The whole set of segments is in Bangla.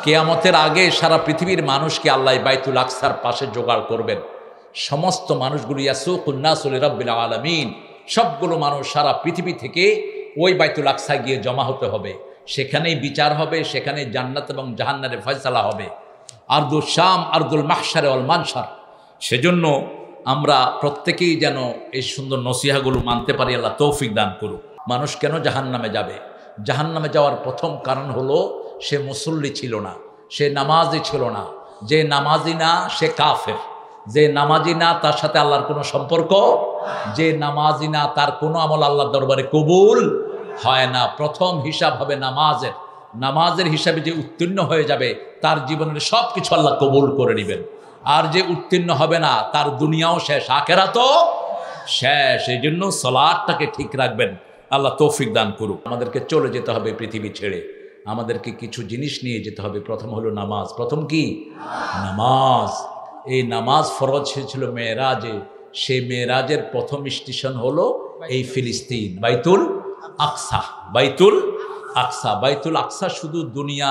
কিয়ামতের আগে সারা পৃথিবীর মানুষকে আল্লাহ বাইতুল আকসার পাশে জোগাড় করবেন। সমস্ত মানুষগুলো ইয়াসুকুন নাসু লিরাব্বিল আলামিন, সবগুলো মানুষ সারা পৃথিবী থেকে ওই বাইতুল আকসায় গিয়ে জমা হতে হবে। সেখানেই বিচার হবে, সেখানে জান্নাত এবং জাহান্নামের ফয়সালা হবে। আরদুল শাম, আরদুল মাহশার ওয়াল মানশার। সেজন্য আমরা প্রত্যেকেই যেন এই সুন্দর নসিহাগুলো মানতে পারি। আল্লাহ তৌফিক দান করুক। মানুষ কেন জাহান্নামে যাবে? জাহান্নামে যাওয়ার প্রথম কারণ হলো সে মুসল্লি ছিল না, সে নামাজি ছিল না। যে নামাজি না সে কাফের, যে নামাজি না তার সাথে আল্লাহর কোনো সম্পর্ক, যে নামাজি না তার কোনো আমল আল্লাহর দরবারে কবুল হয় না। প্রথম হিসাব হবে নামাজের। নামাজের হিসাবে যে উত্তীর্ণ হয়ে যাবে তার জীবনের সব কিছু আল্লাহ কবুল করে নেবেন। আর যে উত্তীর্ণ হবে না তার দুনিয়াও শেষ, আখিরাতও শেষ। এই জন্য সালাতটাকে ঠিক রাখবেন। আল্লাহ তৌফিক দান করুক। আমাদেরকে চলে যেতে হবে পৃথিবী ছেড়ে, আমাদেরকে কিছু জিনিস নিয়ে যেতে হবে। প্রথম হলো নামাজ। প্রথম কি? নামাজ। এই নামাজ ফরজ হয়েছিল মেরাজে। সেই মেরাজের প্রথম স্টেশন হলো এই ফিলিস্তিন, বাইতুল আকসা। বাইতুল আকসা, বাইতুল আকসা শুধু দুনিয়া,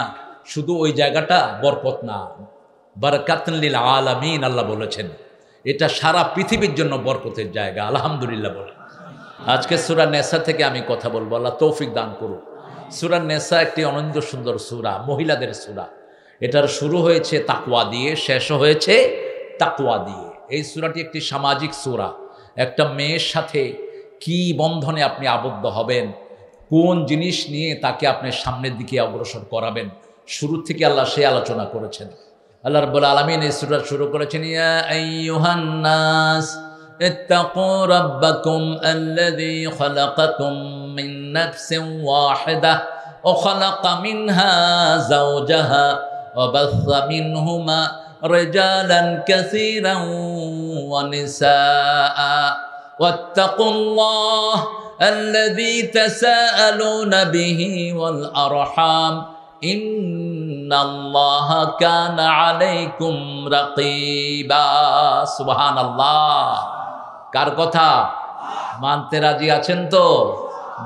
শুধু ওই জায়গাটা বরকত না, বারাকাতুন লিল আলামিন আল্লাহ বলেছেন। এটা সারা পৃথিবীর জন্য বরকতের জায়গা। আলহামদুলিল্লাহ বলে। আজকে সূরা নেসা থেকে আমি কথা বলবো। আল্লাহ তৌফিক দান করুক। সূরা নেসা একটি অনন্ত সুন্দর সূরা, মহিলাদের সূরা। এটার শুরু হয়েছে তাকওয়া দিয়ে, শেষও হয়েছে তাকওয়া দিয়ে। এই সূরাটি একটি সামাজিক সূরা। একটা মেয়ের সাথে কি বন্ধনে আপনি আবদ্ধ হবেন, কোন জিনিস নিয়ে তাকে আপনি সামনের দিকে অগ্রসর করাবেন, শুরু থেকে আল্লাহ সে আলোচনা করেছেন। আল্লাহ রাব্বুল আলামিন এই সূরা শুরু করেছেন, ইয়া আইয়ুহান নাস ইত্তাকু রাব্বাকুম আল্লাযী খালাকাকুম মিন নাফসিন ওয়াহিদাহ ওয়া খালাকা মিনহা যাওজাহা ওয়া বাসসা মিনহুমা রিজালান কাসীরান ওয়া নিসাআ ওয়াত্তাকুল্লাহ الذي تساءلون به والأرحام إن الله كان عليكم رقيبا سبحان الله। কার কথা মানতে রাজি আছেন তো?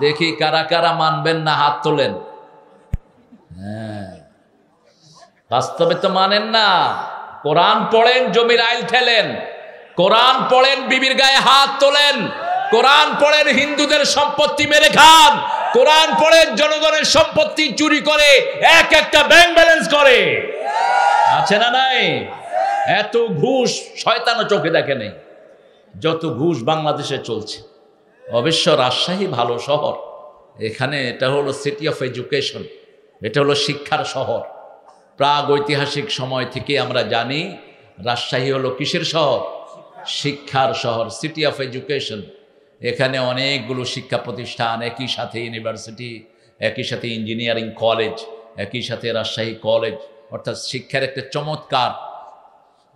দেখি কারা কারা মানবেন না, হাত তোলেন। হ্যাঁ, বাস্তবে তো মানেন না। কোরআন পড়েন, জমির আইল ঠেলেন। কোরআন পড়েন, বিবির গায়ে হাত তোলেন। কোরআন পড়েন, হিন্দুদের সম্পত্তি মেরে খান। কোরআন পড়েন, জনগণের সম্পত্তি চুরি করে এক একটা ব্যাংক ব্যালেন্স করে। আছে না নাই? এত ঘুষ শয়তানও চোখে দেখে নেই যত ঘুষ বাংলাদেশে চলছে। অবশ্য রাজশাহী ভালো শহর, এখানে এটা হলো সিটি অফ এডুকেশন, এটা হলো শিক্ষার শহর। প্রাগ ঐতিহাসিক সময় থেকে আমরা জানি রাজশাহী হলো কিসের শহর? শিক্ষার শহর, সিটি অফ এডুকেশন। এখানে অনেকগুলো শিক্ষা প্রতিষ্ঠান, একই সাথে ইউনিভার্সিটি, একই সাথে ইঞ্জিনিয়ারিং কলেজ, একই সাথে রাজশাহী কলেজ। অর্থাৎ শিক্ষার একটা চমৎকার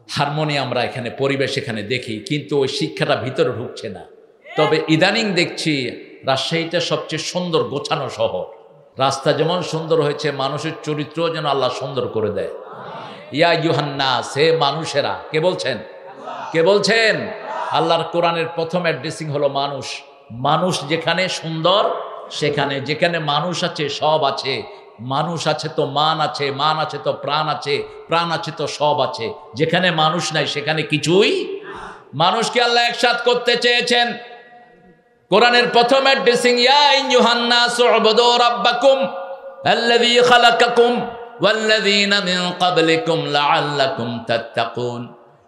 হারমোনি আমরা এখানে পরিবেশ এখানে দেখি, কিন্তু ওই শিক্ষাটা ভিতরে ঢুকছে না। তবে ইদানিং দেখছি রাজশাহীটা সবচেয়ে সুন্দর গোছানো শহর। রাস্তা যেমন সুন্দর হয়েছে, মানুষের চরিত্রও যেন আল্লাহ সুন্দর করে দেয়। ইয়া আইয়ুহান নাস, হে মানুষেরা। কে বলছেন? কে বলছেন? আল্লাহর কোরআনের প্রথম অ্যাড্রেসিং হলো মানুষ। মানুষ যেখানে সুন্দর সেখানে, যেখানে মানুষ আছে সব আছে। মানুষ আছে তো মান আছে, মান আছে তো প্রাণ আছে, প্রাণ আছে তো সব আছে। যেখানে মানুষ নাই সেখানে কিছুই। মানুষকে আল্লাহ একসাথ করতে চেয়েছেন। কোরআনের প্রথম অ্যাড্রেসিং, ইয়া আইয়ুহান নাস উবুদু রাব্বাকুম আল্লাযী খালাকাকুম ওয়াল্লাযীনা মিন ক্বাবলিকুম লাআল্লাকুম তাত্তাকুন।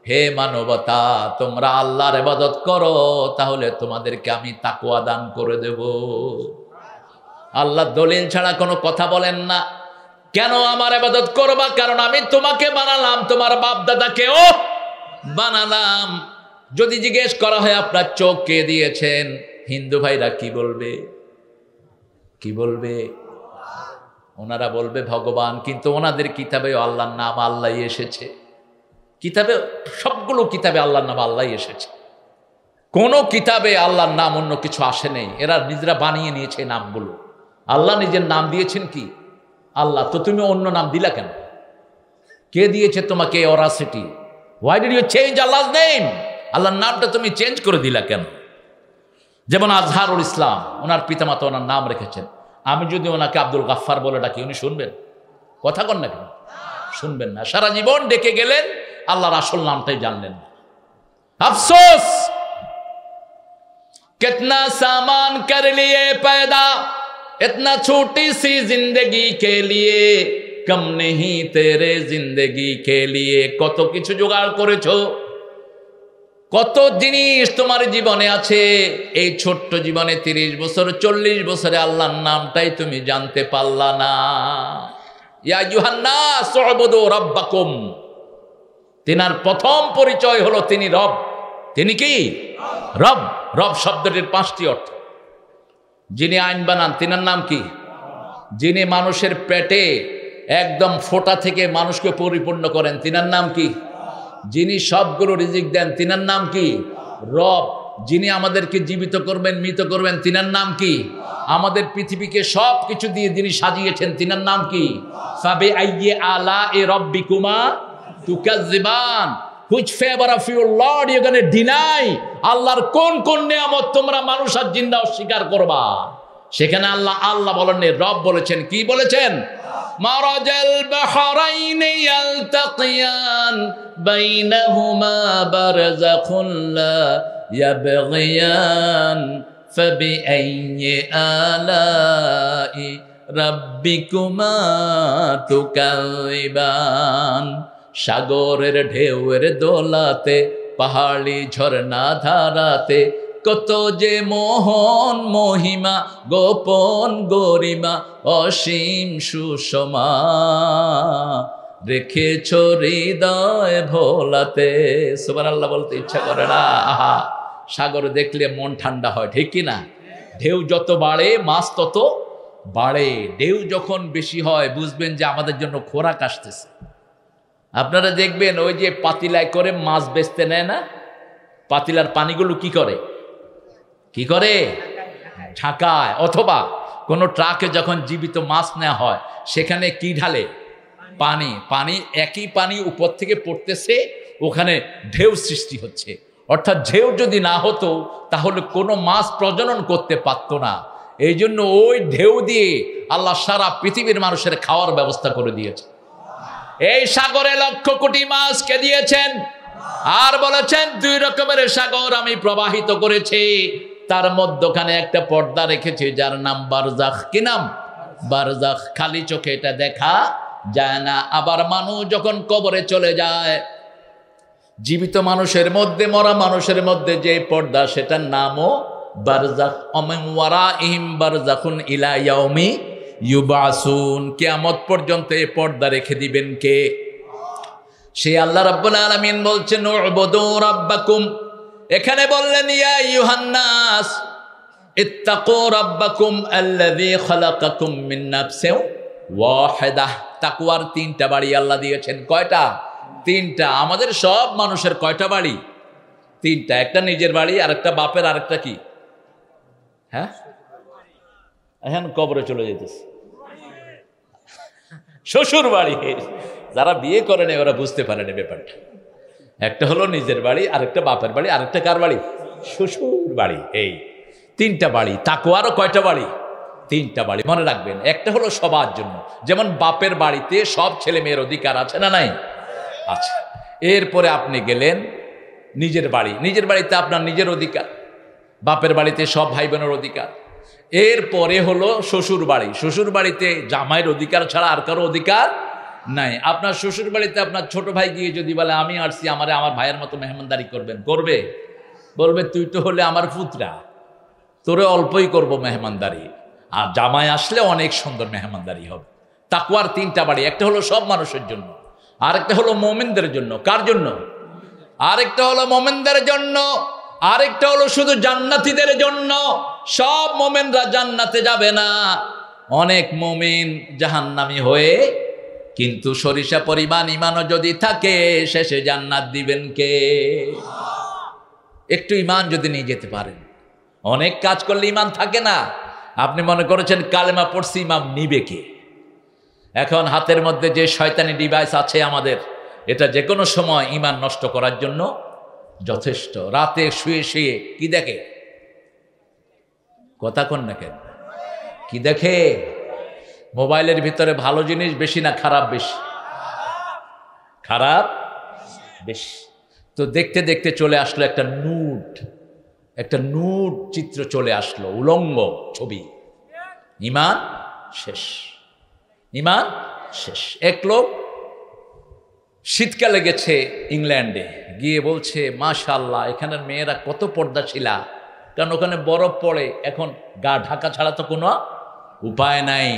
হে মানবতা, তোমরা আল্লাহর ইবাদত করো, তাহলে তোমাদেরকে আমি তাকওয়া দান করে দেব। আল্লাহ দলিল ছাড়া কোনো কথা বলেন না। কেন আমার ইবাদত করবা? কারণ আমি তোমাকে বানালাম, তোমার বাপ দাদাকেও বানালাম। যদি জিজ্ঞেস করা হয় আপনার চোখ কে দিয়েছেন, হিন্দু ভাইরা কি বলবে? কি বলবে? ওনারা বলবে ভগবান, কিন্তু ওনাদের কিতাবে আল্লাহর নাম আল্লাহই এসেছে। কিতাবে, সবগুলো কিতাবে আল্লাহর নাম আল্লাহই এসেছে। কোনো কিতাবে আল্লাহর নাম অন্য কিছু আসে নেই। এরা নিজেরা বানিয়ে নিয়েছে নামগুলো। আল্লাহ নিজের নাম দিয়েছেন কি? আল্লাহ। তো তুমি অন্য নাম দিলা কেন? কে দিয়েছে তোমাকে অরাসিটি? হোয়াই ডিড ইউ চেঞ্জ আল্লাহর নেম? আল্লাহর নামটা তুমি চেঞ্জ করে দিলা কেন? যেমন আজহারুল ইসলাম, ওনার পিতামাতা ওনার নাম রেখেছেন। আমি যদি ওনাকে আব্দুল গাফফার বলে ডাকি, উনি শুনবেন? কথা কন না কেন? শুনবেন না। সারা জীবন ডেকে গেলেন, আল্লাহর আসল নামটাই জানলেন না। আফসোস, कितना सामान कर लिए पैदा, इतना छोटी सी जिंदगी के लिए, कम नहीं तेरे जिंदगी के लिए। কত কিছু জোগাড় করেছো, কত জিনিস তোমার জীবনে আছে, এই ছোট্ট জীবনে 30 বছর 40 বছরে আল্লাহর নামটাই তুমি জানতে পারলা না। ইয়া আইয়ুহান নাস উবুদু রাব্বাকুম, তিনার প্রথম পরিচয় হলো তিনি রব। তিনি কি রব? রব শব্দটির 5টি অর্থ। যিনি আইন বানান তিনার নাম কি? যিনি মানুষের পেটে একদম ফোঁটা থেকে মানুষকে পরিপূর্ণ করেন তিনার নাম কি? যিনি সবগুলো রিজিক দেন তিনার নাম কি? রব। যিনি আমাদেরকে জীবিত করবেন, মৃত করবেন তিনার নাম কি? আমাদের পৃথিবীকে সব কিছু দিয়ে যিনি সাজিয়েছেন তিনার নাম কি? ফাবি আইয়ি আলা এ রব্বিকুমা তুকাজ্জিবান। Which favor of your Lord you gonna deny? আল্লাহর কোন কোন নিয়ামত তোমরা মানুষ আর জিন্দা অস্বীকার করবা? সেখানে আল্লাহ বলেন, রব বলেছেন। কি বলেছেন? মারাজাল বাহরাইনি ইয়ালতাকিয়ান বাইনাহুমা বারযাখুন লা ইয়াবগিয়ান ফাবিআইয়ি আলাই রাব্বিকুমা তুকাযিবান। সাগরের ঢেউয়ের দোলাতে, পাহাড়ি ঝর্ণা ধারাতে, কত যে মোহন মহিমা, গোপন গরিমা, অসীম সুষমা, রেখেছ হৃদয় ভোলাতে। সুবহানাল্লাহ বলতে ইচ্ছা করে না? আহা, সাগর দেখলে মন ঠান্ডা হয়, ঠিক কি না? ঢেউ যত বাড়ে মাছ তত বাড়ে। ঢেউ যখন বেশি হয় বুঝবেন যে আমাদের জন্য খোরাক আসতেছে। আপনারা দেখবেন ওই যে পাতিলায় করে মাছ বেচতে নেয় না, পাতিলার পানিগুলো কি করে? কি করে? ঝাঁকায়। অথবা কোনো ট্রাকে যখন জীবিত মাছ নেওয়া হয় সেখানে কি ঢালে? পানি। পানি, একই পানি উপর থেকে পড়তেছে, ওখানে ঢেউ সৃষ্টি হচ্ছে। অর্থাৎ ঢেউ যদি না হতো তাহলে কোনো মাছ প্রজনন করতে পারত না। এই জন্য ওই ঢেউ দিয়ে আল্লাহ সারা পৃথিবীর মানুষের খাওয়ার ব্যবস্থা করে দিয়েছে। এই সাগরে লক্ষ কোটি মাছকে দিয়েছেন, আর বলেছেন 2 রকমের সাগর আমি প্রবাহিত করেছি, তার মধ্যখানে একটা পর্দা রেখেছি যার নাম বারজাখ। কি নাম? বারজাখ। খালি চোখে এটা দেখা যায় না। আবার মানুষ যখন কবরে চলে যায়, জীবিত মানুষের মধ্যে মরা মানুষের মধ্যে যে পর্দা, সেটার নামও বারজাখ। ওমিন ওয়ারাইহিম বারজাখুন ইলা ইয়াউমি ইউবাসুন। কিয়ামত পর্যন্ত এই পর্দা রেখে দিবেন কে? সে আল্লাহ রাব্বুল আলামিন বলছেন উবুদু রাব্বাকুম। এখানে বললেন ইয়া আইয়ুহান নাস ইত্তাকু রাব্বাকুম আল্লাযী খালাকাকুম মিন নাফসিন ওয়াহিদাহ। তাকওয়ার 3টা বাড়ি আল্লাহ দিয়েছেন। কয়টা? 3টা। আমাদের সব মানুষের কয়টা বাড়ি? 3টা। একটা নিজের বাড়ি, আরেকটা বাপের, আরেকটা কি? হ্যাঁ, এখন কবরে চলে যেতেছে শ্বশুর বাড়ি। যারা বিয়ে করেন ওরা বুঝতে পারেন ব্যাপারটা। একটা হলো নিজের বাড়ি, আরেকটা বাপের বাড়ি, আরেকটা কার বাড়ি? শ্বশুর বাড়ি। এই 3টা বাড়ি। তাকওয়ারও কয়টা বাড়ি? 3টা বাড়ি। মনে রাখবেন, একটা হলো সবার জন্য, যেমন বাপের বাড়িতে সব ছেলে মেয়ের অধিকার আছে না নাই? আছে। এরপরে আপনি গেলেন নিজের বাড়ি। নিজের বাড়িতে আপনার নিজের অধিকার, বাপের বাড়িতে সব ভাই বোনের অধিকার। এরপরে হলো শ্বশুর বাড়ি। শ্বশুর বাড়িতে জামাইয়ের অধিকার ছাড়া আর কারো অধিকার নাই। আপনার শ্বশুর বাড়িতে আপনার ছোট ভাই গিয়ে যদি বলে আমি আসছি, আমার ভাইয়ের মতো মেহমানদারি করবেন, করবে? বলবে তুই তো হলে আমার পুত্রা, তোরে অল্পই করব মেহমানদারি, আর জামাই আসলে অনেক সুন্দর মেহমানদারি হবে। তাকওয়ার 3টা বাড়ি। একটা হলো সব মানুষের জন্য, আরেকটা হলো মুমিনদের জন্য। কার জন্য? আরেকটা হলো মুমিনদের জন্য, আরেকটা হলো শুধু জান্নাতীদের জন্য। সব মুমিনরা জান্নাতে যাবে না, অনেক মুমিন জাহান্নামী হয়ে, কিন্তু সরিষা পরিমাণ ঈমানও যদি থাকে শেষে জান্নাত দিবেন কে? একটু ঈমান যদি নিয়ে যেতে পারেন। অনেক কাজ করলে ঈমান থাকে না। আপনি মনে করেছেন কালেমা পড়ছি, ইমাম নিবে কে? এখন হাতের মধ্যে যে শয়তানি ডিভাইস আছে আমাদের, এটা যে কোনো সময় ঈমান নষ্ট করার জন্য যথেষ্ট। রাতে শুয়ে শুয়ে কি দেখে? কথা কোন না কেন? কি দেখে? মোবাইলের ভিতরে ভালো জিনিস বেশি না খারাপ বেশি? খারাপ বেশি। তো দেখতে দেখতে চলে আসলো একটা নুট চিত্র চলে আসলো, উলঙ্গ ছবি। ইমান শেষ, ইমান শেষ। এক লোক শীতকালে গেছে ইংল্যান্ডে, গিয়ে বলছে মাশাআল্লাহ এখানের মেয়েরা কত পর্দাশীলা, কারণ ওখানে বরফ পড়ে, এখন গা ঢাকা ছাড়া তো কোনো উপায় নাই।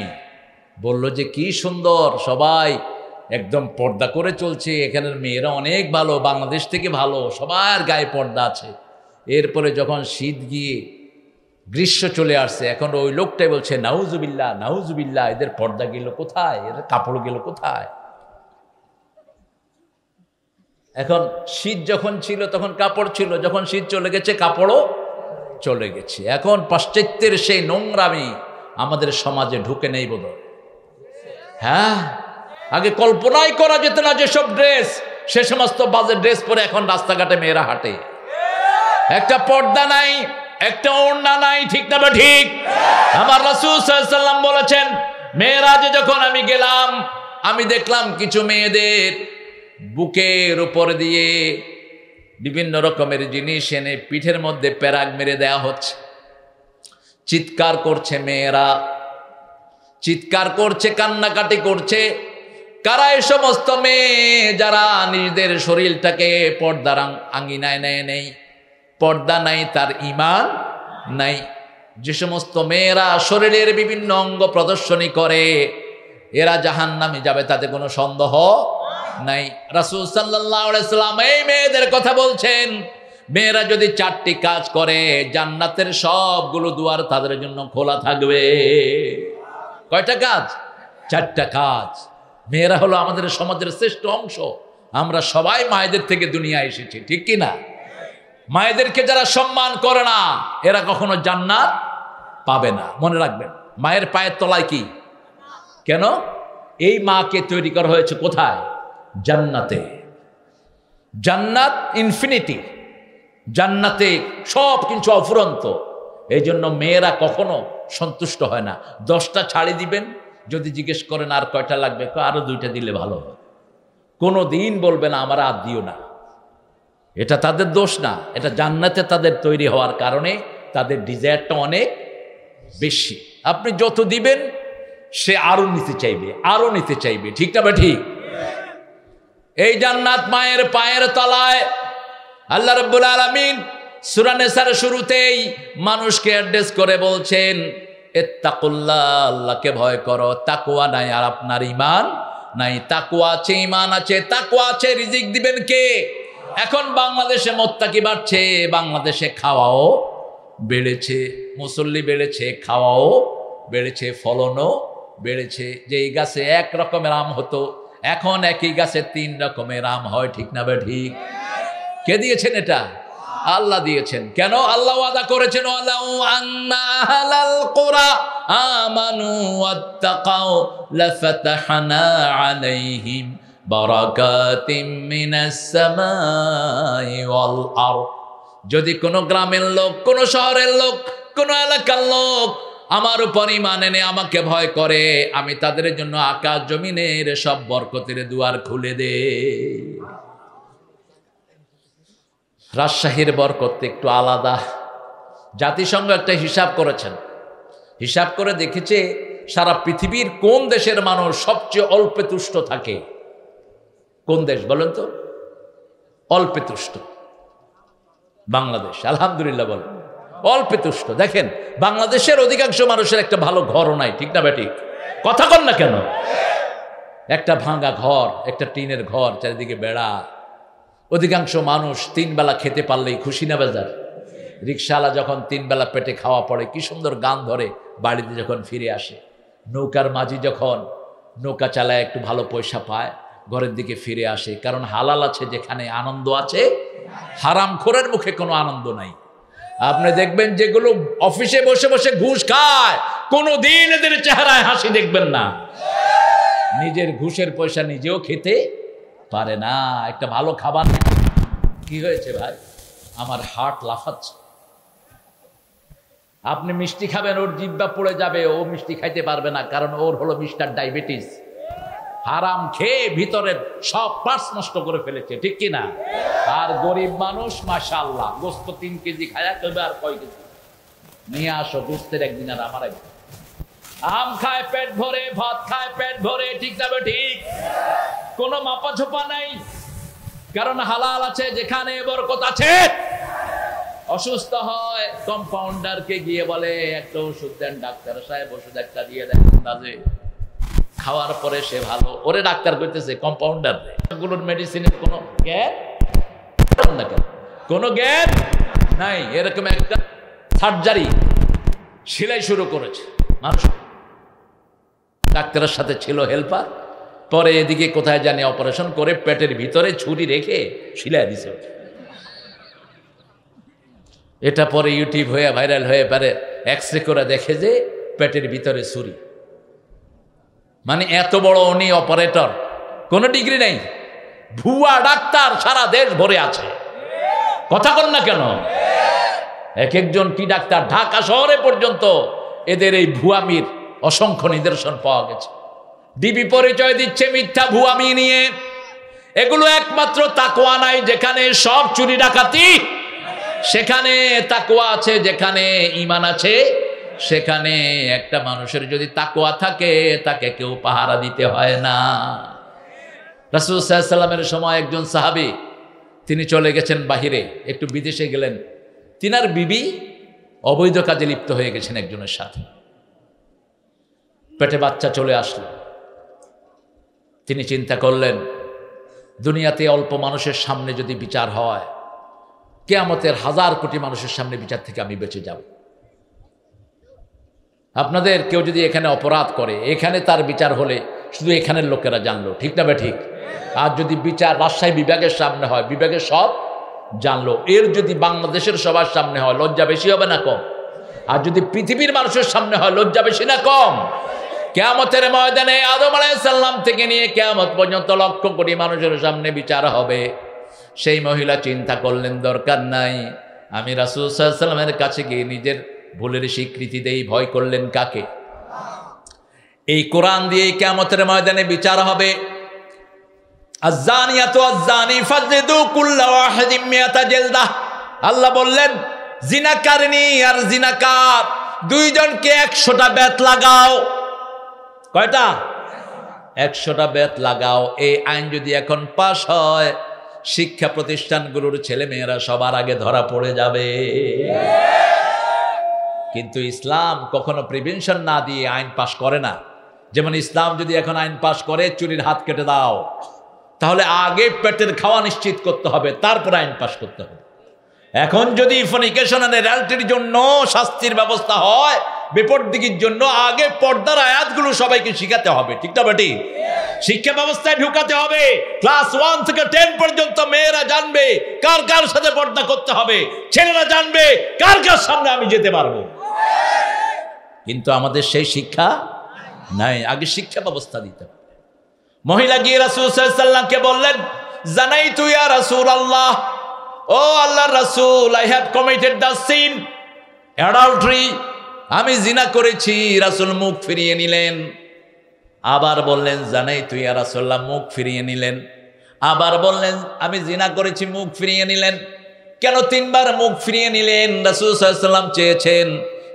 বলল যে কি সুন্দর, সবাই একদম পর্দা করে চলছে, এখানের মেয়েরা অনেক ভালো, বাংলাদেশ থেকে ভালো, সবার গায়ে পর্দা আছে। এরপরে যখন শীত গিয়ে গ্রীষ্ম চলে আসছে, এখন ওই লোকটাই বলছে নাউজুবিল্লাহ নাউজুবিল্লাহ, এদের পর্দা গেল কোথায়, এদের কাপড় গেল কোথায়। এখন শীত যখন ছিল তখন কাপড় ছিল, যখন শীত চলে গেছে কাপড়ও চলে গেছে। এখন পাশ্চাত্যের সেই নোংরামি আমাদের সমাজে ঢুকে নেই বোধহয়। হ্যাঁ, আগে কল্পনাই করা যেত না যেসব ড্রেস, সে সমস্ত বাজে ড্রেস পরে এখন রাস্তাঘাটে মেয়েরা হাঁটে। একটা পর্দা নাই, একটা ওড়না নাই, ঠিক না বা ঠিক? আমার রাসূল সাল্লাল্লাহু আলাইহি ওয়াসাল্লাম বলেছেন, মেরাজে যখন আমি গেলাম, আমি দেখলাম কিছু মেয়েদের বুকের উপর দিয়ে বিভিন্ন রকমের জিনিস এনে পিঠের মধ্যে প্যারাগ মেরে দেয়া হচ্ছে। চিৎকার করছে মেয়েরা, চিৎকার করছে, কান্নাকাটি করছে। কারা? এই সমস্ত মেয়ে যারা নিজেদের শরীরটাকে পর্দার আঙ্গিনায় নেই, পর্দা নাই, তার ঈমান নাই। যে সমস্ত মেয়েরা শরীরের বিভিন্ন অঙ্গ প্রদর্শনী করে, এরা জাহান্নামে যাবে, তাতে কোনো সন্দেহ নাই। রাসূল সাল্লাল্লাহু আলাইহি সাল্লাম এই মেয়েদের কথা বলছেন, মেয়েরা যদি 4টি কাজ করে, জান্নাতের সবগুলো দুয়ার তাদের জন্য খোলা থাকবে। কয়টা কাজ? 4টা কাজ। মেয়েরা হলো আমাদের সমাজের শ্রেষ্ঠ অংশ। আমরা সবাই মায়েদের থেকে দুনিয়ায় এসেছি, ঠিক কি না? মায়েদেরকে যারা সম্মান করে না, এরা কখনো জান্নাত পাবে না। মনে রাখবেন, মায়ের পায়ের তলায় কি? কেন? এই মাকে তৈরি করা হয়েছে কোথায়? জান্নাতে। জান্নাত ইনফিনিটি, জান্নাতে সব কিছু অফুরন্ত। এই জন্য মেয়েরা কখনো সন্তুষ্ট হয় না। 10টা ছাড়ি দিবেন, যদি জিজ্ঞেস করেন আর কয়টা লাগবে, আরো 2টা দিলে ভালো হয়। কোনো দিন বলবে না আমার আর দিও না। এটা তাদের দোষ না, এটা জান্নাতে তাদের তৈরি হওয়ার কারণে তাদের ডিজায়ারটা অনেক বেশি। আপনি যত দিবেন সে আরো নিতে চাইবে, আরো নিতে চাইবে, ঠিক না? ঠিক। এই জান্নাত মায়ের পায়ের তলায়। আল্লাহ রাব্বুল আলামিন সূরা নিসার শুরুতেই মানুষকে অ্যাড্রেস করে বলছেন, ইত্তাকুল্লাহ, আল্লাহকে ভয় করো। তাকওয়া নাই আর আপনার ঈমান নাই। তাকওয়া আছে, ঈমান আছে, তাকওয়া আছে, রিজিক দিবেন কে? এখন বাংলাদেশে মোত্তাকি বাড়ছে, বাংলাদেশে খাওয়াও বেড়েছে, মুসল্লি বেড়েছে, খাওয়াও বেড়েছে, ফলনও বেড়েছে। যেই গাছে 1 রকমের আম হতো, এখন একই গাছে 3 রকমের আম হয়, ঠিক না? ঠিক। কে দিয়েছেন এটা? আল্লাহ দিয়েছেন। কেন? আল্লাহ ওয়াদা করেছেন, ওয়ালাউ আন্না আহলাল কুরা আমানু ওয়াত্তাকাউ লাফাতাহনা আলাইহিম বারাকাতিম মিনাস সামাই ওয়াল আরদ। যদি কোনো গ্রামের লোক, কোনো শহরের লোক, কোনো এলাকার লোক আমার উপর ঈমান এনে আমাকে ভয় করে, আমি তাদের জন্য আকাশ জমিনের সব বরকতের দুয়ার খুলে দে। রাজশাহীর বরকত একটু আলাদা। জাতিসংঘ একটা হিসাব করেছেন, হিসাব করে দেখেছে সারা পৃথিবীর কোন দেশের মানুষ সবচেয়ে অল্পে তুষ্ট থাকে। কোন দেশ বলেন তো? অল্পে তুষ্ট। বাংলাদেশ। আলহামদুলিল্লাহ বলেন, অল্পে তুষ্ট। দেখেন, বাংলাদেশের অধিকাংশ মানুষের একটা ভালো ঘরও নাই, ঠিক না বেঠিক? কথা কন না কেন? একটা ভাঙা ঘর, একটা টিনের ঘর, চারিদিকে বেড়া। অধিকাংশ মানুষ 3 বেলা খেতে পারলেই খুশি না বেজার? রিকশাওয়ালা যখন 3 বেলা পেটে খাওয়া পড়ে, কি সুন্দর গান ধরে বাড়িতে যখন ফিরে আসে। নৌকার মাঝি যখন নৌকা চালায় একটু ভালো পয়সা পায়, ঘরের দিকে ফিরে আসে। কারণ হালাল আছে যেখানে আনন্দ আছে, হারামখোরের মুখে কোনো আনন্দ নাই। আপনি দেখবেন যেগুলো অফিসে বসে বসে ঘুষ খায়, কোনোদিন এদের চেহারায় হাসি দেখবেন না। নিজের ঘুষের পয়সা নিজেও খেতে পারে না। একটা ভালো খাবার, কি হয়েছে ভাই? আমার হার্ট লাফাচ্ছে। আপনি মিষ্টি খাবেন, ওর জিহ্বা পড়ে যাবে, ও মিষ্টি খাইতে পারবে না, কারণ ওর হলো মিস্টার ডায়াবেটিস। হারাম খেয়ে ভিতরের সব পার্টস নষ্ট করে ফেলেছে, ঠিক কিনা? আর গরিব মানুষ মাশাআল্লাহ গোস্ত 3 কেজি খায়া কবে আর কয় কেজি নিয়ে আসো গোস্তের একদিন আর আমার একদিন। আম খায় পেট ভরে, ভাত খায় পেট ভরে, ঠিক না ঠিক? কোনো মাপা ছোপা নাই, কারণ হালাল আছে যেখানে বরকত আছে। অসুস্থ হয় কম্পাউন্ডারকে গিয়ে বলে একটা ওষুধ দেন, ডাক্তার সাহেব ওষুধ একটা দিয়ে দেন, খাওয়ার পরে সে ভালো। ওরে ডাক্তার কইতেছে কম্পাউন্ডার, গুলোর মেডিসিনের কোনো জ্ঞান না, কোনো জ্ঞান নাই। এরকম একটা সার্জারি সেলাই শুরু করেছে মানুষ, ডাক্তারের সাথে ছিল হেল্পার, পরে এদিকে কোথায় জানি অপারেশন করে পেটের ভিতরে ছুরি রেখে সেলাই দিছে। এটা পরে ইউটিউব হয়ে ভাইরাল হয়ে পারে, এক্সরে করে দেখে যে পেটের ভিতরে ছুরি। মানে এত বড় উনি অপারেটর, কোনো ডিগ্রি নেই, ভুয়া ডাক্তার সারা দেশ ভরে আছে। কথা বল না কেন? এক একজন কি ডাক্তার, ঢাকা শহরে পর্যন্ত এদের এই ভুয়ামির অসংখ্য নিদর্শন পাওয়া গেছে। ডিবি পরিচয় দিচ্ছে মিথ্যা ভুয়ামি নিয়ে। এগুলো একমাত্র তাকওয়া নাই যেখানে সব চুরি ডাকাতি, সেখানে তাকওয়া আছে যেখানে ঈমান আছে। সেখানে একটা মানুষের যদি তাকওয়া থাকে তাকে কেউ পাহারা দিতে হয় না। রাসূল সাল্লাল্লাহু আলাইহি ওয়াসাল্লামের সময় একজন সাহাবী, তিনি চলে গেছেন বাহিরে, একটু বিদেশে গেলেন। তিনার বিবি অবৈধ কাজে লিপ্ত হয়ে গেছেন একজনের সাথে, পেটে বাচ্চা চলে আসলো। তিনি চিন্তা করলেন দুনিয়াতে অল্প মানুষের সামনে যদি বিচার হয়, কিয়ামতের 1000 কোটি মানুষের সামনে বিচার থেকে আমি বেঁচে যাব। আপনাদের কেউ যদি এখানে অপরাধ করে, এখানে তার বিচার হলে শুধু এখানের লোকেরা জানলো, ঠিক না ঠিক? আর যদি বিচার রাজশাহী বিভাগের সামনে হয়, বিভাগের সব জানলো। এর যদি বাংলাদেশের সবার সামনে হয়, লজ্জা বেশি হবে না কম? আর যদি পৃথিবীর মানুষের সামনে হয়, লজ্জা বেশি না কম? কিয়ামতের ময়দানে আদম আলাইহিস সালাম থেকে নিয়ে কিয়ামত পর্যন্ত লক্ষ কোটি মানুষের সামনে বিচার হবে। সেই মহিলা চিন্তা করলেন দরকার নাই, আমি রাসূল সাল্লাল্লাহু আলাইহি ওয়াসাল্লামের কাছে গিয়ে নিজের ভুলের স্বীকৃতি দেই। ভয় করলেন কাকে? এই কোরআন দিয়ে কিয়ামতের ময়দানে বিচার হবে। আয-যানিয়াতু আয-যানি ফাজলিদু কুল্লা ওয়াহিদিম মিয়াতা জালদাহ। আল্লাহ বললেন জিনাকারিনী আর জিনাকার দুইজনকে 100টা বেত লাগাও। কয়টা? 100টা বেত লাগাও। এই আইন যদি এখন পাশ হয়, শিক্ষা প্রতিষ্ঠানগুলোর ছেলে মেয়েরা সবার আগে ধরা পড়ে যাবে। কিন্তু ইসলাম কখনো প্রিভেনশন না দিয়ে আইন পাশ করে না। যেমন ইসলাম যদি এখন আইন পাশ করে চুরির হাত কেটে দাও, তাহলে আগে পেটের খাওয়া নিশ্চিত করতে হবে, তারপর আইন পাশ করতে হবে। এখন যদি ফর্নিকেশন আর অ্যাডাল্টারির জন্য শাস্তির ব্যবস্থা হয়, বিপরীতের জন্য আগে পর্দার আয়াতগুলো সবাইকে শিখাতে হবে, ঠিক না বেটি? শিক্ষা ব্যবস্থায় ঢুকাতে হবে। ক্লাস 1 থেকে 10 পর্যন্ত মেয়েরা জানবে কার কার সাথে পর্দা করতে হবে, ছেলেরা জানবে কার কার সামনে আমি যেতে পারবো। কিন্তু আমাদের সেই শিক্ষা নাই। আগে শিক্ষা ব্যবস্থা দিতে হবে। মহিলা গিয়ে রাসূল সাল্লাল্লাহু আলাইহি ওয়াসাল্লামকে বললেন, জানাইতু ইয়া রাসূলুল্লাহ, ও আল্লাহর রাসূল, I have committed the sin adultery, আমি জিনা করেছি। রাসূল মুখ ফিরিয়ে নিলেন। আবার বললেন জানাইতু ইয়া রাসূলুল্লাহ, মুখ ফিরিয়ে নিলেন। আবার বললেন আমি জিনা করেছি, মুখ ফিরিয়ে নিলেন। কেন 3 বার মুখ ফিরিয়ে নিলেন? রাসূল সাল্লাল্লাহু আলাইহি ওয়াসাল্লাম চেয়েছেন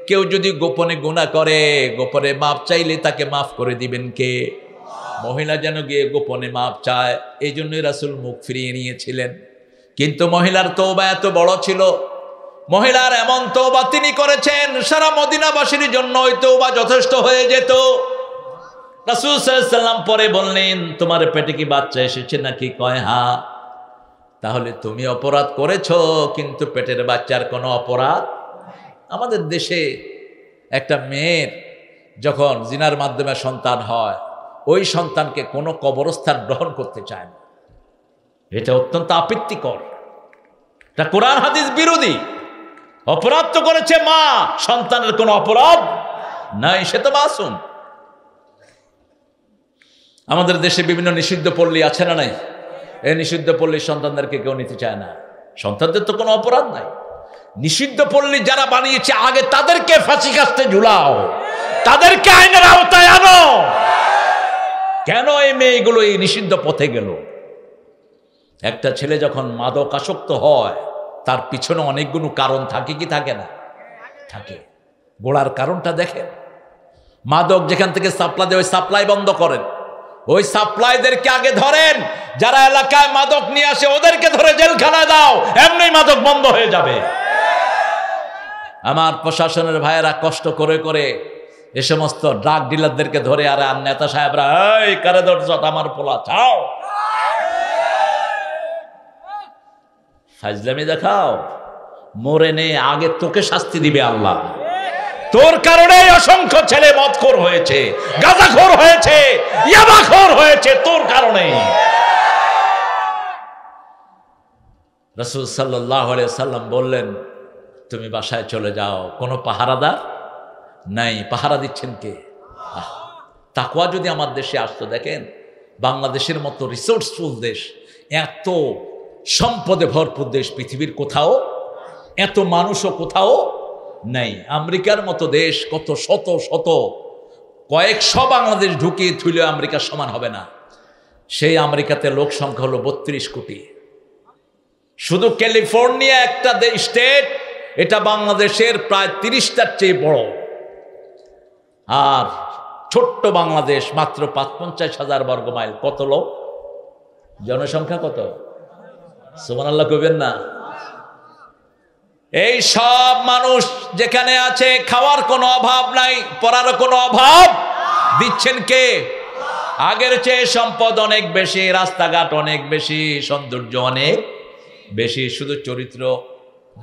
কেউ যদি গোপনে গুনাহ করে, গোপনে মাপ চাইলে তাকে মাফ করে দিবেন কে? মহিলা যেন গিয়ে গোপনে মাপ চায়, এই জন্যই রাসূল মুখ ফিরিয়ে নিয়েছিলেন। কিন্তু মহিলার তওবা এত বড় ছিল, মহিলার এমন তওবা তিনি করেছেন সারা মদিনাবাসীর জন্য ওই তওবা যথেষ্ট হয়ে যেত। রাসূল সাল্লাল্লাহু আলাইহি ওয়াসাল্লাম পরে বললেন, তোমার পেটে কি বাচ্চা এসেছে নাকি? কয় হ্যাঁ। তাহলে তুমি অপরাধ করেছো, কিন্তু পেটের বাচ্চার কোনো অপরাধ। আমাদের দেশে একটা মেয়ের যখন জিনার মাধ্যমে সন্তান হয়, ওই সন্তানকে কোনো কবরস্থান গ্রহণ করতে চায় না। এটা অত্যন্ত আপত্তিকর, এটা কোরআন হাদিস বিরোধী। অপরাধ তো করেছে মা, সন্তানের কোনো অপরাধ নাই, সে তো মাসুম। আমাদের দেশে বিভিন্ন নিষিদ্ধ পল্লী আছে না নাই? এই নিষিদ্ধ পল্লীর সন্তানদেরকে কেউ নিতে চায় না। সন্তানদের তো কোনো অপরাধ নাই। নিষিদ্ধ পল্লী যারা বানিয়েছে আগে তাদেরকে ফাঁসি কাস্তে ঝুলাও, তাদেরকে আইনের আওতায় আনো। কেন এই মেয়েগুলো এই নিষিদ্ধ পথে গেল? একটা ছেলে যখন মাদকাসক্ত হয় তার পিছনে অনেকগুলো কারণ থাকে কি থাকে না? থাকে। গোড়ার কারণটা দেখেন। মাদক যেখান থেকে সাপ্লাই দেয় ওই সাপ্লাই বন্ধ করেন, ওই সাপ্লাইদেরকে আগে ধরেন, যারা এলাকায় মাদক নিয়ে আসে ওদেরকে ধরে জেলখানায় দাও, এমনি মাদক বন্ধ হয়ে যাবে। আমার প্রশাসনের ভাইয়েরা কষ্ট করে করে এ সমস্ত ড্রাগ ডিলারদেরকে ধরে, আর নেতা সাহেবরা এই কারে ধরছ, আমার পোলা চাও ফাজলামি দেখাও, মরে নে, আগে তোকে শাস্তি দিবে আল্লাহ। তোর কারণে অসংখ্য ছেলে মদখোর হয়েছে, গাঁজাখোর হয়েছে, ইয়াবাখোর হয়েছে, তোর কারণে। রাসূল সাল্লাল্লাহু আলাইহি ওয়াসাল্লাম বললেন, তুমি বাসায় চলে যাও, কোনো পাহারাদার নাই। পাহারা দিচ্ছেন কে? তাকওয়া যদি আমার দেশে আসতো, দেখেন বাংলাদেশের মতো রিসোর্সফুল দেশ, এত সম্পদে ভরপুর দেশ পৃথিবীর কোথাও, এত মানুষও কোথাও নাই। আমেরিকার মতো দেশ কত শত শত, কয়েকশো বাংলাদেশ ঢুকিয়ে থুইলেও আমেরিকার সমান হবে না। সেই আমেরিকাতে লোক সংখ্যা হলো 32 কোটি। শুধু ক্যালিফোর্নিয়া একটা স্টেট, এটা বাংলাদেশের প্রায় 30টার চেয়ে বড়। আর ছোট্ট বাংলাদেশ মাত্র 50,000 বর্গ মাইল। কত লোক, জনসংখ্যা কত? সুবহানাল্লাহ কইবেন না? এই সব মানুষ যেখানে আছে, খাওয়ার কোনো অভাব নাই, পড়ারও কোনো অভাব দিচ্ছেন কে? আগের চেয়ে সম্পদ অনেক বেশি, রাস্তাঘাট অনেক বেশি, সৌন্দর্য অনেক বেশি, শুধু চরিত্র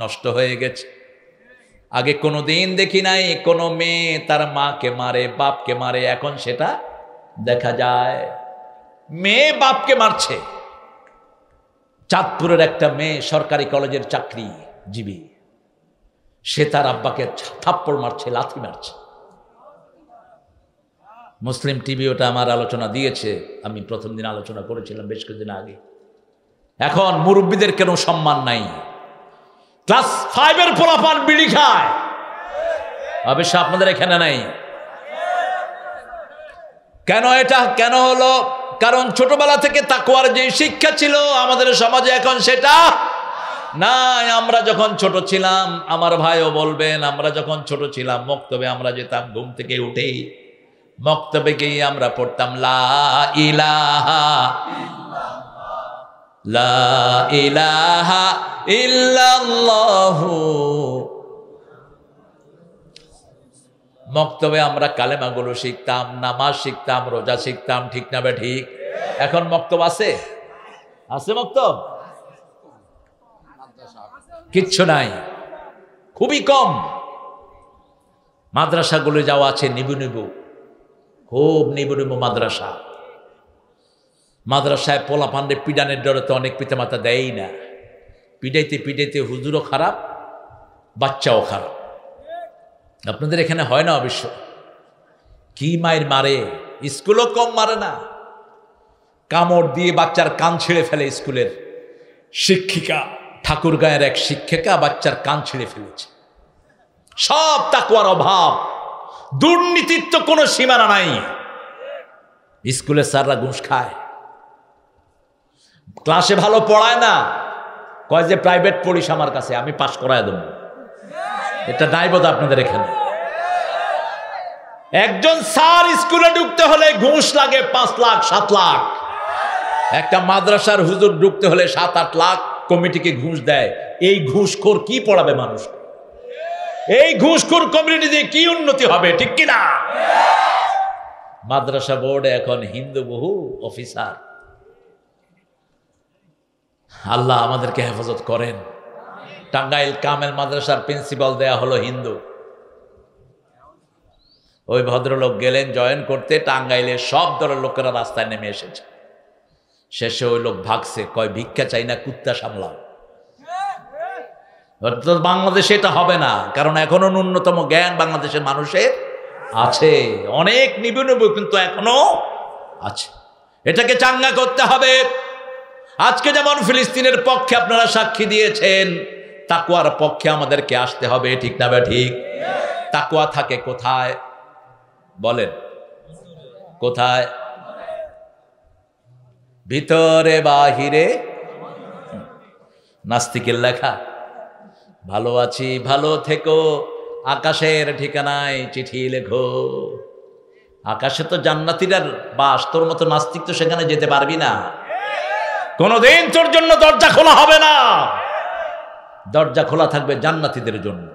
নষ্ট হয়ে গেছে। আগে কোনো দিন দেখি নাই কোনো মেয়ে তার মাকে মারে, বাপকে মারে, এখন সেটা দেখা যায়। মেয়ে বাপকে মারছে। চাঁদপুরের একটা মেয়ে সরকারি কলেজের চাকরিজীবী, সে তার আব্বাকে থাপ্পড় মারছে, লাথি মারছে। মুসলিম টিভি ওটা আমার আলোচনা দিয়েছে, আমি প্রথম দিন আলোচনা করেছিলাম বেশ কিছুদিন আগে। এখন মুরব্বীদের কেন সম্মান নাই? ক্লাস 5-এর পোলাপান বিড়ি খায়, অবশ্য আপনাদের এখানে নাই। কেন এটা কেন হলো? কারণ ছোটবেলা থেকে তাকওয়ার যে শিক্ষা ছিল আমাদের সমাজে এখন সেটা নাই। আমরা যখন ছোট ছিলাম, আমার ভাইও বলবেন, আমরা যখন ছোট ছিলাম মক্তবে আমরা যেতাম, ঘুম থেকে উঠেই মক্তবে গিয়ে আমরা পড়তাম লা ইলাহা লা ইলাহা ইল্লাল্লাহু। মক্তবে আমরা কালেমাগুলো শিখতাম, নামাজ শিখতাম, রোজা শিখতাম, ঠিক না বে ঠিক? এখন মক্তব আছে? আছে মক্তব? কিচ্ছু নাই, খুবই কম। মাদ্রাসাগুলো যাওয়া আছে নিবু নিবু, খুব নিবু নিবু মাদ্রাসা। মাদ্রাসায় পোলা পান্ডে পিডানের ডরে তো অনেক পিতামাতা দেয়ই না। পিডাইতে পিডাইতে হুজুরও খারাপ, বাচ্চাও খারাপ। আপনাদের এখানে হয় না? অবশ্য কি মায়ের মারে, স্কুলও কম মারে না, কামড় দিয়ে বাচ্চার কান ছিঁড়ে ফেলে। স্কুলের শিক্ষিকা, ঠাকুরগাঁয়ের এক শিক্ষিকা বাচ্চার কান ছিঁড়ে ফেলেছে। সব তাকওয়ার অভাব, দুর্নীতির তো কোনো সীমানা নাই। স্কুলের স্যাররা ঘুষ খায়, ক্লাসে ভালো পড়ায় না, কয় যে প্রাইভেট পড়িস আমার কাছে, আমি পাস করায় দেব। এটা নাই বোধ আপনাদের এখানে? একজন স্যার স্কুলে ঢুকতে হলে ঘুষ লাগে 5 লাখ 7 লাখ। একটা মাদ্রাসার হুজুর ঢুকতে হলে 7-8 লাখ কমিটিকে ঘুষ দেয়। এই ঘুষখোর কি পড়াবে মানুষ? এই ঘুষখোর কমিটি দিয়ে কি উন্নতি হবে, ঠিক কিনা? মাদ্রাসা বোর্ডে এখন হিন্দু বহু অফিসার। আল্লাহ আমাদেরকে হেফাজত করেন। টাঙ্গাইল কামেল মাদ্রাসার প্রিন্সিপাল দেয়া হলো হিন্দু। ওই ভদ্রলোক গেলেন জয়েন করতে, টাঙ্গাইলের সব দলের লোকেরা রাস্তায় নেমে এসেছে। শেষে ওই লোক ভাগছে, কয় ভিক্ষা চাই না, কুত্তা সামলাও। বাংলাদেশে এটা হবে না, কারণ এখনো ন্যূনতম জ্ঞান বাংলাদেশের মানুষের আছে, অনেক নিবু নিবু কিন্তু এখনো আছে। এটাকে চাঙ্গা করতে হবে। আজকে যেমন ফিলিস্তিনের পক্ষে আপনারা সাক্ষী দিয়েছেন, তাকওয়ার পক্ষে আমাদেরকে আসতে হবে, ঠিক না বা ঠিক? তাকওয়া থাকে কোথায় বলেন? কোথায়? ভিতরে বাহিরে নাস্তিকের লেখা। ভালো আছি ভালো থেকো, আকাশের ঠিকানায় চিঠি লেখো। আকাশে তো জান্নাতীদের বাস, তোর মতো নাস্তিক তো সেখানে যেতে পারবি না। কোনোদিন তোর জন্য দরজা খোলা হবে না, দরজা খোলা থাকবে জান্নাতীদের জন্য।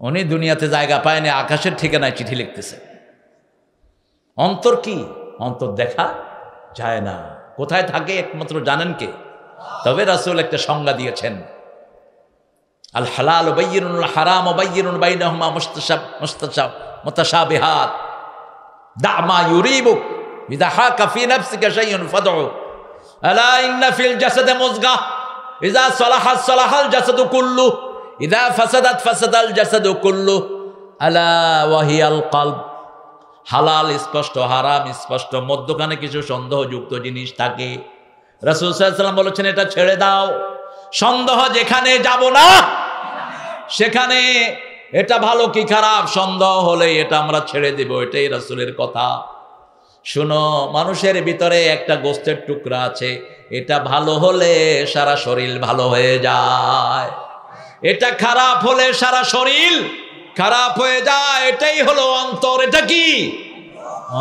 উনি দুনিয়াতে জায়গা পায়নি, আকাশের ঠিকানায় চিঠি লিখতেছে। অন্তর কি? অন্তর দেখা যায় না। কোথায় থাকে একমাত্র জানেন কে? তবে রাসূল একটা সংজ্ঞা দিয়েছেন, আল হালাল বায়্যিনুন আল হারাম বায়্যিনুন বাইনাহুমা মুতাশাবিহাত দা মা ইউরিবুক ইযা হাকা ফি নাফসিকা শাইউন ফাদউ আলা ইন্না ফিল জাসাদি মুযগা ইযা সালাহাত সালাহাল জাসাদু কুল্লু ইযা ফাসাদাত ফাসাদাল জাসাদু কুল্লু আলা ওয়া হিয়াল কলব। হালাল স্পষ্ট, হারাম স্পষ্ট, মধ্যখানে কিছু সন্দেহযুক্ত জিনিস থাকে। রাসূল সাল্লাল্লাহু আলাইহি ওয়াসাল্লাম বলেছেন এটা ছেড়ে দাও। সন্দেহ যেখানে যাব না সেখানে এটা ভালো কি খারাপ সন্দেহ হলে এটা আমরা ছেড়ে দেব, এটাই রাসূলের কথা। শুনো, মানুষের ভিতরে একটা গোস্তের টুকরা আছে, এটা ভালো হলে সারা শরীর ভালো হয়ে যায়, এটা খারাপ হলে সারা শরীর খারাপ হয়ে যায়। এটাই হলো অন্তর। এটা কি?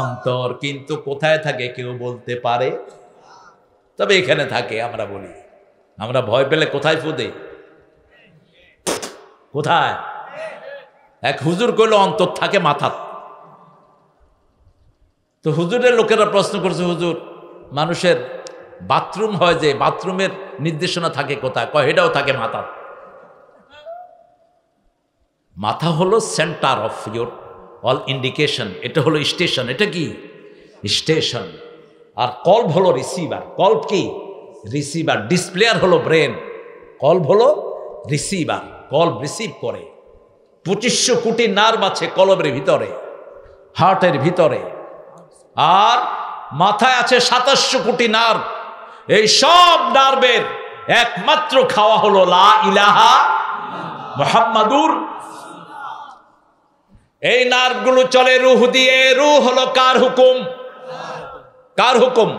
অন্তর। কিন্তু কোথায় থাকে কেউ বলতে পারে? তবে এখানে থাকে। আমরা বলি, আমরা ভয় পেলে কোথায় ফুদে? কোথায়? এক হুজুর কইল অন্তর থাকে মাথাত। তো হুজুরের লোকেরা প্রশ্ন করছে, হুজুর মানুষের বাথরুম হয় যে, বাথরুমের নির্দেশনা থাকে কোথায়? কয় এটাও থাকে মাথাত। মাথা হলো centre of your all indication, এটা হলো স্টেশন। এটা কি? স্টেশন। আর কল্ব হলো রিসিভার। কল্ব কি? রিসিভার। ডিসপ্লেয়ার হলো ব্রেন, কল্ব হলো রিসিভার। কল্ব রিসিভ করে। 2500 কোটি নার্ভ আছে কলবের ভিতরে, হার্টের ভিতরে। আর মাথায় আছে 2700 কোটি নার্ভ। এই সব নার্ভের একমাত্র খাওয়া হলো লা ইলাহা মুহাম্মাদুর। এই নার্ভগুলো চলে রূহ দিয়ে। রূহ হলো কার হুকুম? কার হুকুম?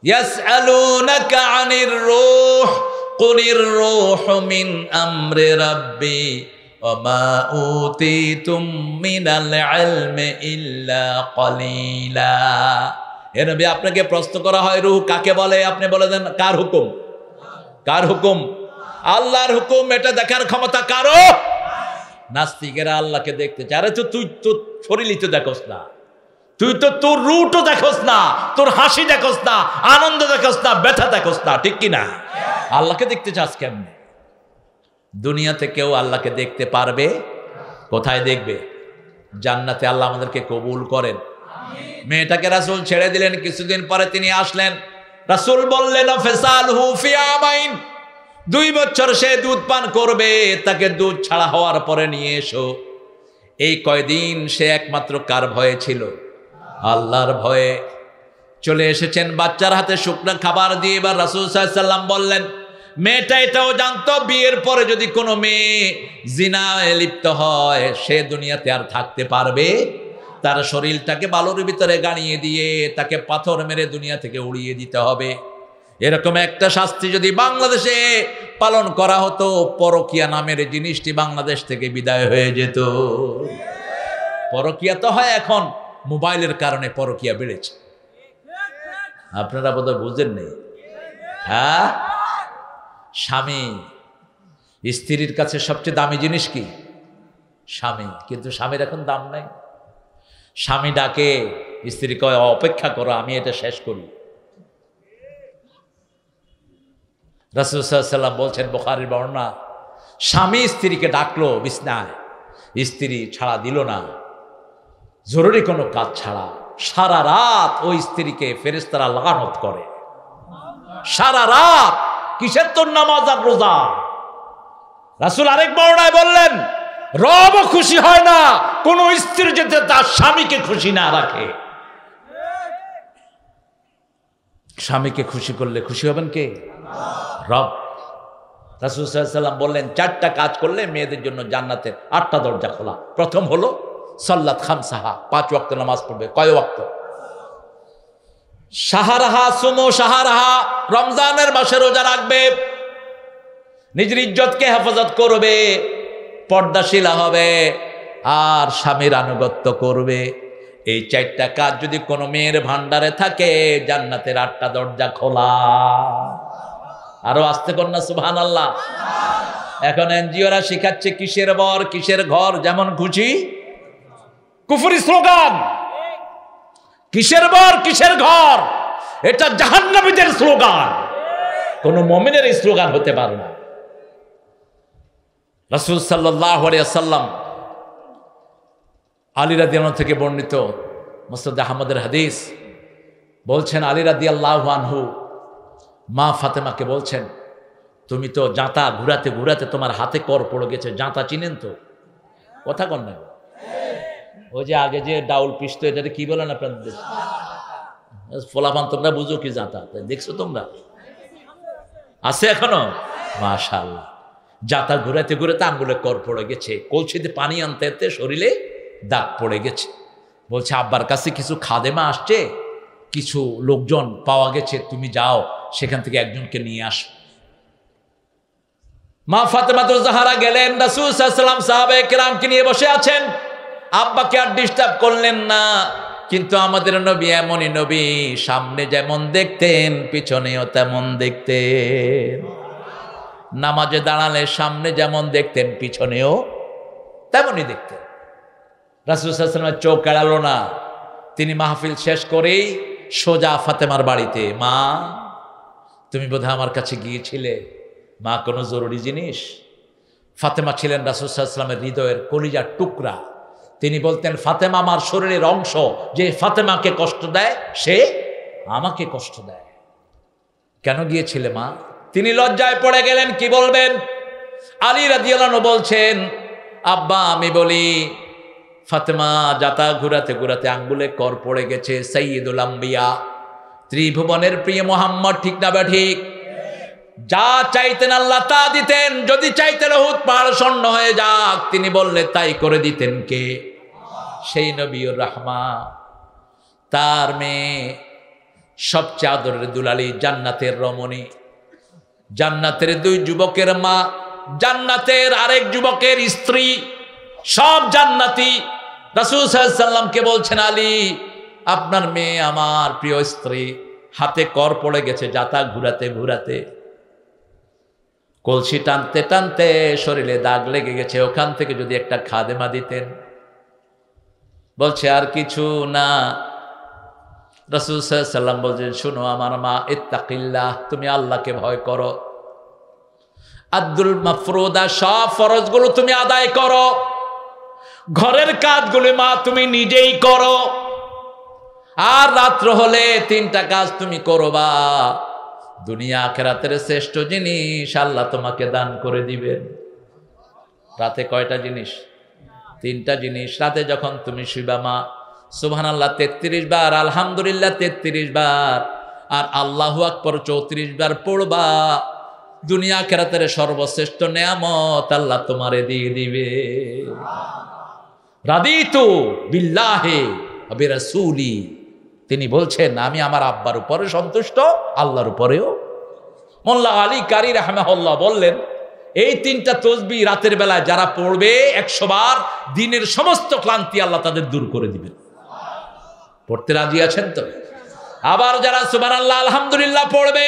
ইয়াসআলুনাকা আনির রূহ কুলির রূহু মিন আমরি রাব্বি ওয়া মা উতিতুম মিনাল ইলমি ইল্লা কলিলা। হে নবী, আপনাকে প্রশ্ন করা হয় রূহ কাকে বলে? আপনি বলে দেন কার হুকুম? কার হুকুম? আল্লাহর হুকুম। এটা দেখার ক্ষমতা কারো? নাস্তিকেরা আল্লাহকে দেখতে চায়। আরে তুই তো শরীরই তো দেখোস না, তুই তো তোর রূহও দেখোস না, তোর হাসি দেখোস না, আনন্দ দেখোস না, ব্যথা দেখোস না, ঠিক কি না? আল্লাহকে দেখতে চাস কেমনে? দুনিয়াতে কেউ আল্লাহকে দেখতে পারবে? কোথায় দেখবে? জান্নাতে। আল্লাহ আমাদেরকে কবুল করেন। মেয়েটাকে রাসূল ছেড়ে দিলেন, কিছুদিন পরে তিনি আসলেন। রাসূল বললেন ফাসালহু ফি আমাইন, 2 বছর সে দুধ পান করবে, তাকে দুধ ছাড়া হওয়ার পরে নিয়ে এসো। এই কয়দিন সে একমাত্র কার ভয়ে ছিল? আল্লাহর ভয়ে। চলে এসেছেন বাচ্চার হাতে শুকনো খাবার দিয়ে। এবার রাসূল সাল্লাল্লাহু আলাইহি ওয়াসাল্লাম বললেন, মেয়েটা এটাও জানতো বিয়ের পরে যদি কোনো মেয়ে জিনায় লিপ্ত হয় সে দুনিয়াতে আর থাকতে পারবে? তার শরীরটাকে বালুর ভিতরে গাড়িয়ে দিয়ে তাকে পাথর মেরে দুনিয়া থেকে উড়িয়ে দিতে হবে। এরকম একটা শাস্তি যদি বাংলাদেশে পালন করা হতো, পরকিয়া নামের জিনিসটি বাংলাদেশ থেকে বিদায় হয়ে যেত। পরকিয়া তো হয় এখন, মোবাইলের কারণে পরকিয়া বেড়েছে। আপনারা বোধহয় বুঝেন নেই। হ্যাঁ, স্বামী স্ত্রীর কাছে সবচেয়ে দামি জিনিস কি? স্বামী। কিন্তু স্বামীর এখন দাম নাই। স্বামী ডাকে, স্ত্রী কয় অপেক্ষা করো, আমি এটা শেষ করি। রাসূল সাল্লাল্লাহু আলাইহি ওয়াসাল্লাম বলছেন, বুখারীর বর্ণনা, স্বামী স্ত্রীকে ডাকলো বিছনায়, স্ত্রী ছাড়া দিল না, জরুরি কোনো কাজ ছাড়া। সারা রাত ওই স্ত্রীকে ফেরেশতারা লানত করে। সারা রাত কিসের তোর নামাজ আর রোজা? রাসূল আরেক বর্ণনায় বললেন, রবও খুশি হয় না কোন স্ত্রী যাতে তার স্বামীকে খুশি না রাখে। স্বামীকে খুশি করলে খুশি হবেন কে? রব। রাসূল সাল্লাল্লাহু আলাইহি ওয়াসাল্লাম বললেন, 4টা কাজ করলে মেয়েদের জন্য জান্নাতের 8টা দরজা খোলা। প্রথম হলো সাল্লাত খামসাহা, 5 ওয়াক্ত নামাজ পড়বে। কয় ওয়াক্ত? শাহরাহা সুমো শাহরাহা, রমজানের মাসে রোজা রাখবে, নিজের ইজ্জতকে হেফাজত করবে, পর্দাশীলা হবে, আর স্বামীর আনুগত্য করবে। এই 4টা কাজ যদি কোনো মেয়ের ভান্ডারে থাকে, জান্নাতের 8টা দরজা খোলা। আরো আসতে কন্যা সুবহানাল্লাহ। এখন এনজিওরা শিখাচ্ছে কিসের বর কিসের ঘর, যেমন খুশি কুফরি স্লোগান। কিসের বর কিসের ঘর, এটা জাহান্নামীদের স্লোগান, কোন মুমিনের এই স্লোগান হতে পারে না। রাসূল সাল্লাল্লাহু আলাইহি ওয়াসাল্লাম আলী রাদিয়াল্লাহু থেকে বর্ণিত মুসনাদ আহমদের হাদিস, বলছেন আলী রাদিয়াল্লাহু আনহু মা ফাতেমাকে বলছেন, তুমি তো জাঁতা ঘুরাতে ঘুরাতে তোমার হাতে কর পড়ে গেছে। জাঁতা চিনেন তো? কথা কন না। ওই যে আগে যে ডাউল পিসতো, এটাকে কি বলেন আপনাদের দেশে? ফোলাপান, তোমরা বুঝো কি জাঁতা? দেখছো তোমরা? আছে এখনো? মাশাআল্লাহ। জাঁতা ঘুরাতে ঘুরাতে আঙ্গুলে কর পড়ে গেছে, কলসিতে পানি আনতে আনতে শরীরে দাগ পড়ে গেছে। বলছে আব্বার কাছে কিছু খাদেমা আসছে, কিছু লোকজন পাওয়া গেছে, তুমি যাও সেখান থেকে একজনকে নিয়ে আসো। মা ফাতেমাতুজ জাহরা গেলেন, রাসূল সাল্লাল্লাহু আলাইহি ওয়াসাল্লাম সাহাবায়ে কেরামকে নিয়ে বসে আছেন। আব্বাকে আর ডিস্টার্ব করলেন না। কিন্তু আমাদের নবী এমনই নবী, সামনে যেমন দেখতেন পিছনেও তেমন দেখতেন। নামাজে দাঁড়ালে সামনে যেমন দেখতেন পিছনেও তেমনই দেখতেন। রাসূল সাল্লাল্লাহু আলাইহি ওয়াসাল্লামের চোখ এড়ালো না। তিনি মাহফিল শেষ করেই সোজা ফাতেমার বাড়িতে। মা, তুমি বোধহয় আমার কাছে গিয়েছিলে, মা কোনো জরুরি জিনিস? ফাতেমা ছিলেন রাসূল সাল্লাল্লাহু আলাইহি ওয়াসাল্লামের হৃদয়ের কলিজার টুকরা। তিনি বলতেন, ফাতেমা আমার শরীরের অংশ, যে ফাতেমাকে কষ্ট দেয় সে আমাকে কষ্ট দেয়। কেন গিয়েছিলে মা? তিনি লজ্জায় পড়ে গেলেন, কি বলবেন? আলী রাদিয়াল্লাহু আনহু বলছেন, আব্বা আমি বলি, ফাতেমা জাতা ঘুরাতে ঘুরাতে আঙ্গুলে কর পড়ে গেছে। সাইয়্যিদুল আম্বিয়া, ত্রিভুবনের প্রিয় মুহাম্মদ, ঠিক না ঠিক? যা চাইতেন আল্লাহ তা দিতেন। যদি চাইতেন উহুদ পাহাড় স্বর্ণ হয়ে যাক, তিনি বললে তাই করে দিতেন কে? সেই নবীর রাহমা। তার মেয়ে সবচেয়ে আদরের দুলালী, জান্নাতের রমণী, জান্নাতের 2 যুবকের মা, জান্নাতের আরেক যুবকের স্ত্রী, সব জান্নাতি। রাসূল সাল্লাল্লাহু আলাইহি ওয়াসাল্লামকে বলছেন, আলী আপনার মেয়ে আমার প্রিয় স্ত্রী, হাতে কর পড়ে গেছে জাতা ঘুরাতে ঘুরাতে, কলসি টানতে টানতে শরীরে দাগ লেগে গেছে, ওখান থেকে যদি একটা খাদেমা দিতেন। বলছে আর কিছু না। রাসূল সাল্লাল্লাহু আলাইহি ওয়াসাল্লাম বলছেন, শোনো আমার মা, ইত্তাকিল্লাহ, তুমি আল্লাহকে ভয় করো। আদ্দুল মাফরুদা, সব ফরজগুলো তুমি আদায় করো। ঘরের কাজগুলো মা তুমি নিজেই করো। আর রাত্র হলে 3টা কাজ তুমি করবা। দুনিয়া আখিরাতের শ্রেষ্ঠ জিনিস আল্লাহ তোমাকে দান করে দিবেন। রাতে কয়টা জিনিস? 3টা জিনিস। রাতে যখন তুমি শুইবা মা, সুবহানাল্লাহ 33 বার, আলহামদুলিল্লাহ 33 বার, আর আল্লাহু আকবার 34 বার পড়বা। দুনিয়া আখিরাতের সর্বশ্রেষ্ঠ নেয়ামত আল্লাহ তোমারে দিয়ে দিবে। রাদিতু বিল্লাহি ওয়া বিরাসূলি, তিনি বলছেন আমি আমার আব্বার উপরে সন্তুষ্ট, আল্লাহর উপরেও। মোল্লা আলী কারি রাহমাহুল্লাহ বললেন, এই 3টা তাসবিহ রাতের বেলায় যারা পড়বে 100 বার, দিনের সমস্ত ক্লান্তি আল্লাহ তাদের দূর করে দিবেন। পড়তে রাজি আছেন তো? আবার যারা সুবহানাল্লাহ আলহামদুলিল্লাহ পড়বে,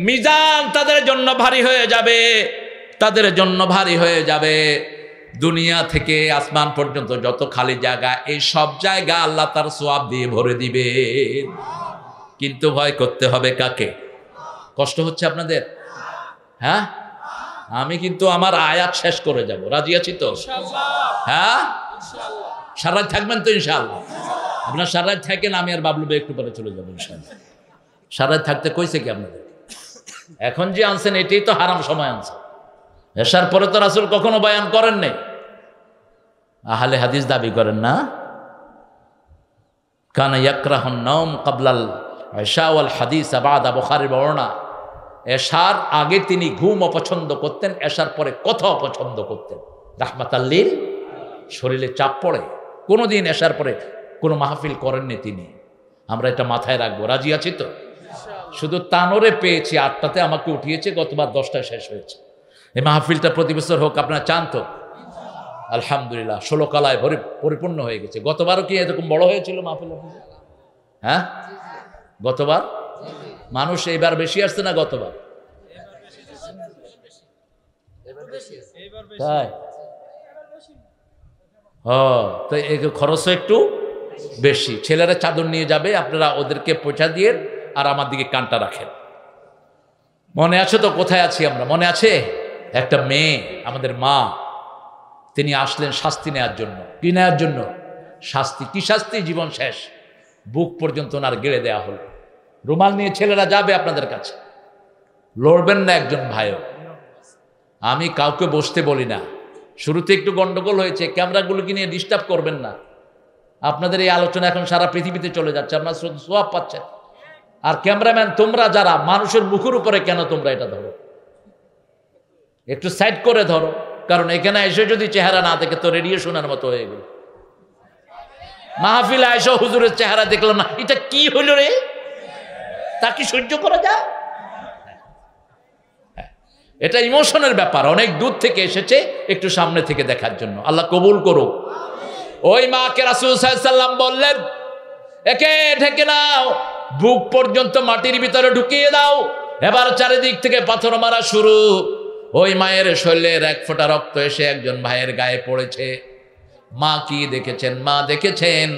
মিজান তাদের জন্য ভারী হয়ে যাবে, তাদের জন্য ভারী হয়ে যাবে। দুনিয়া থেকে আসমান পর্যন্ত যত খালি জায়গা, এই সব জায়গা আল্লাহ তার সওয়াব দিয়ে ভরে দিবে। কিন্তু ভয় করতে হবে কাকে? কষ্ট হচ্ছে আপনাদের? হ্যাঁ, আমি কিন্তু আমার আয়াত শেষ করে যাব। রাজি আছি তো? হ্যাঁ, সারা রাত থাকবেন তো ইনশাআল্লাহ? আপনার সারা রাত থাকেন, আমি আর বাবলু ভাই একটু পরে চলে যাবো ইনশাআল্লাহ। সারা রাত থাকতে কইছে কি আপনাদের? এখন যে আনছেন এটাই তো হারাম সময় আনছে। এশার পরে তো রাসূল কখনো বয়ান করেন নাই। আহলে হাদিস দাবি করেন না, কানা ইয়াকরাহুন নাওম ক্বাবলাল ইশা ওয়াল হাদিস বাদা, বুখারীর বর্ণনা। এশার আগে তিনি ঘুম অপছন্দ করতেন, এশার পরে কথা অপছন্দ করতেন। রাহমাতাল লিল, শরীরে চাপ পড়ে। কোনোদিন এশার পরে কোনো মাহফিল করেননি তিনি। আমরা এটা মাথায় রাখবো। রাজি আছি তো? শুধু তানোরে পেয়েছি 8টাতে, আমাকে উঠিয়েছে, গতবার 10টায় শেষ হয়েছে। এই মাহফিলটা প্রতি বছর হোক, আপনারা চান তো? আলহামদুলিল্লাহ 16 কালায় পরিপূর্ণ হয়ে গেছে। গতবারও কি এরকম বড় হয়েছিল মাহফিল? হ্যাঁ, গতবার মানুষ এইবার বেশি আসছে না গতবার? তাই? তো খরচও একটু বেশি। ছেলেরা চাদর নিয়ে যাবে, আপনারা ওদেরকে পৌঁছা দিয়ে আর আমার দিকে কানটা রাখেন। মনে আছে তো কোথায় আছি আমরা? মনে আছে? একটা মেয়ে, আমাদের মা, তিনি আসলেন শাস্তি নেওয়ার জন্য। কি নেওয়ার জন্য? শাস্তি। কি শাস্তি? জীবন শেষ, বুক পর্যন্ত ওনার গেড়ে দেওয়া হলো। রুমাল নিয়ে ছেলেরা যাবে আপনাদের কাছে, লড়বেন না একজন ভাইও। আমি কাউকে বসতে বলি না। শুরুতে একটু গন্ডগোল হয়েছে, ক্যামেরাগুলোকে নিয়ে ডিস্টার্ব করবেন না। আপনাদের এই আলোচনা এখন সারা পৃথিবীতে চলে যাচ্ছে, আপনারা সোয়াব পাচ্ছেন। আর ক্যামেরাম্যান তোমরা যারা, মানুষের মুখের উপরে কেন তোমরা এটা ধরো? একটু সাইড করে ধরো, কারণ এখানে এসে যদি চেহারা না দেখে তো রেডিয়েশনের মতো হয়ে গেল। মাহফিলে আয়সা হুজুরের চেহারা দেখলাম না, এটা কি হইল রে? তা কি সহ্য করা যায়? এটা ইমোশনের ব্যাপার, অনেক দূর থেকে এসেছে একটু সামনে থেকে দেখার জন্য। আল্লাহ কবুল করুক। ওই মাকে রাসূল সাল্লাল্লাহু আলাইহি ওয়াসাল্লাম বললেন, একে ঢেকে নাও, বুক পর্যন্ত মাটির ভিতরে ঢুকিয়ে দাও। এবার চারিদিক থেকে পাথর মারা শুরু। ওই মায়ের শরীরের 1 ফোঁটা রক্ত এসে একজন ভাইয়ের গায়ে পড়েছে। মা কি দেখেছেন? মা দেখেছেন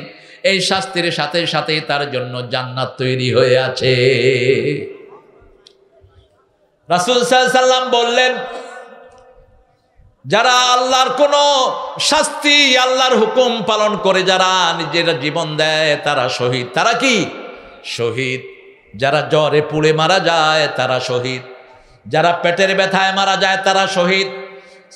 এই শাস্তির সাথে সাথে তার জন্য জান্নাত তৈরি হয়ে আছে। রাসূল সাল্লাল্লাহু আলাইহি ওয়াসাল্লাম বললেন, যারা আল্লাহর কোন শাস্তি, আল্লাহর হুকুম পালন করে যারা নিজের জীবন দেয় তারা শহীদ। তারা কি? শহীদ। যারা জ্বরে পুড়ে মারা যায় তারা শহীদ। যারা পেটের ব্যথায় মারা যায় তারা শহীদ।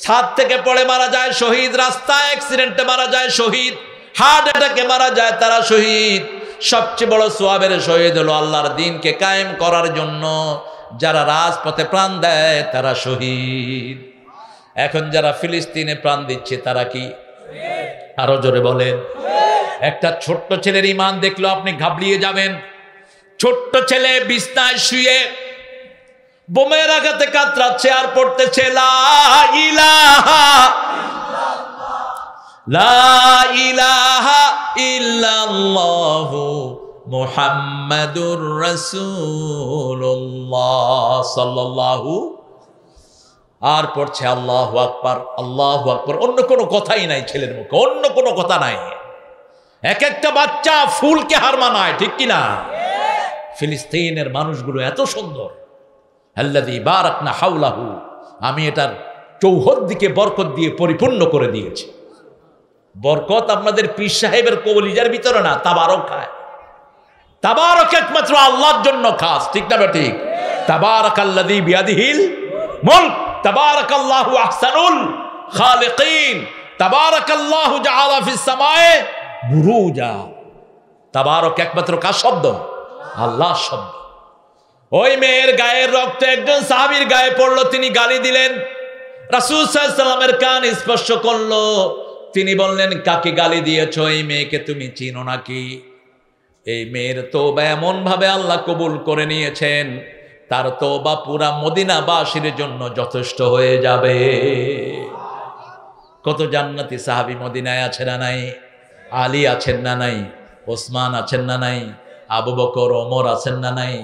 ছাদ থেকে পড়ে মারা যায় শহীদ। রাস্তায় অ্যাক্সিডেন্টে মারা যায় শহীদ। হার্ট অ্যাটাকে মারা যায় তারা শহীদ। সবচেয়ে বড় সোয়াবের শহীদ হলো আল্লাহর দ্বীনকে কায়েম করার জন্য যারা রাজপথে প্রাণ দেয় তারা শহীদ। এখন যারা ফিলিস্তিনে প্রাণ দিচ্ছে তারা কি? আরো জোরে বলেন। একটা ছোট্ট ছেলের ঈমান দেখলো আপনি ঘাবড়িয়ে যাবেন। ছোট্ট ছেলে বিছনায় শুয়ে বোমের আঘাতে কাতরাচ্ছে আর পড়তেছে লা ইলাহা ইল্লাল্লাহু মুহাম্মাদুর রাসূলুল্লাহ সাল্লাল্লাহু, আর পড়ছে আল্লাহু আকবার, আল্লাহু আকবার। অন্য কোনো কথাই নাই ছেলের মুখে, অন্য কোনো কথা নাই। এক একটা বাচ্চা ফুলকে হার মানায়, ঠিক কিনা? ফিলিস্তিনের মানুষগুলো এত সুন্দর। আল্লাযী বারাকনা হাওলাহু, আমি এটার চৌহদ্দিকে বরকত দিয়ে পরিপূর্ণ করে দিয়েছি। বরকত আপনাদের পীর সাহেবের কলিজার ভিতরে না, তাবারক খায়। তাবারক একমাত্র আল্লাহর জন্য খাস, ঠিক না ঠিক? তাবারাকাল্লাযী বিয়াদিহিল মুলক, তাবারাকাল্লাহু আহসানুল খালিকিন, তাবারাকাল্লাহু জাআলা ফিস সামায়ে বুরুজা। তাবারক একমাত্র কার শব্দ? আল্লাহর শব্দ। ওই মেয়ের গায়ের রক্ত একজন সাহাবীর গায়ে পড়লো, তিনি গালি দিলেন। রাসূল সাল্লাল্লাহু আলাইহি ওয়াসাল্লামের কান স্পর্শ করলো। তিনি বললেন, কাকে গালি দিয়েছো? এই মেয়েকে তুমি চিনো নাকি? এই মেয়ের তওবা এমন ভাবে আল্লাহ কবুল করে নিয়েছেন, তার তওবা পুরা মদিনাবাসীর জন্য যথেষ্ট হয়ে যাবে। কত জান্নাতি সাহাবী মদিনায় আছেন না নাই? আলী আছেন না নাই? ওসমান আছেন না নাই? আবু বকর, ওমর আছেন না নাই?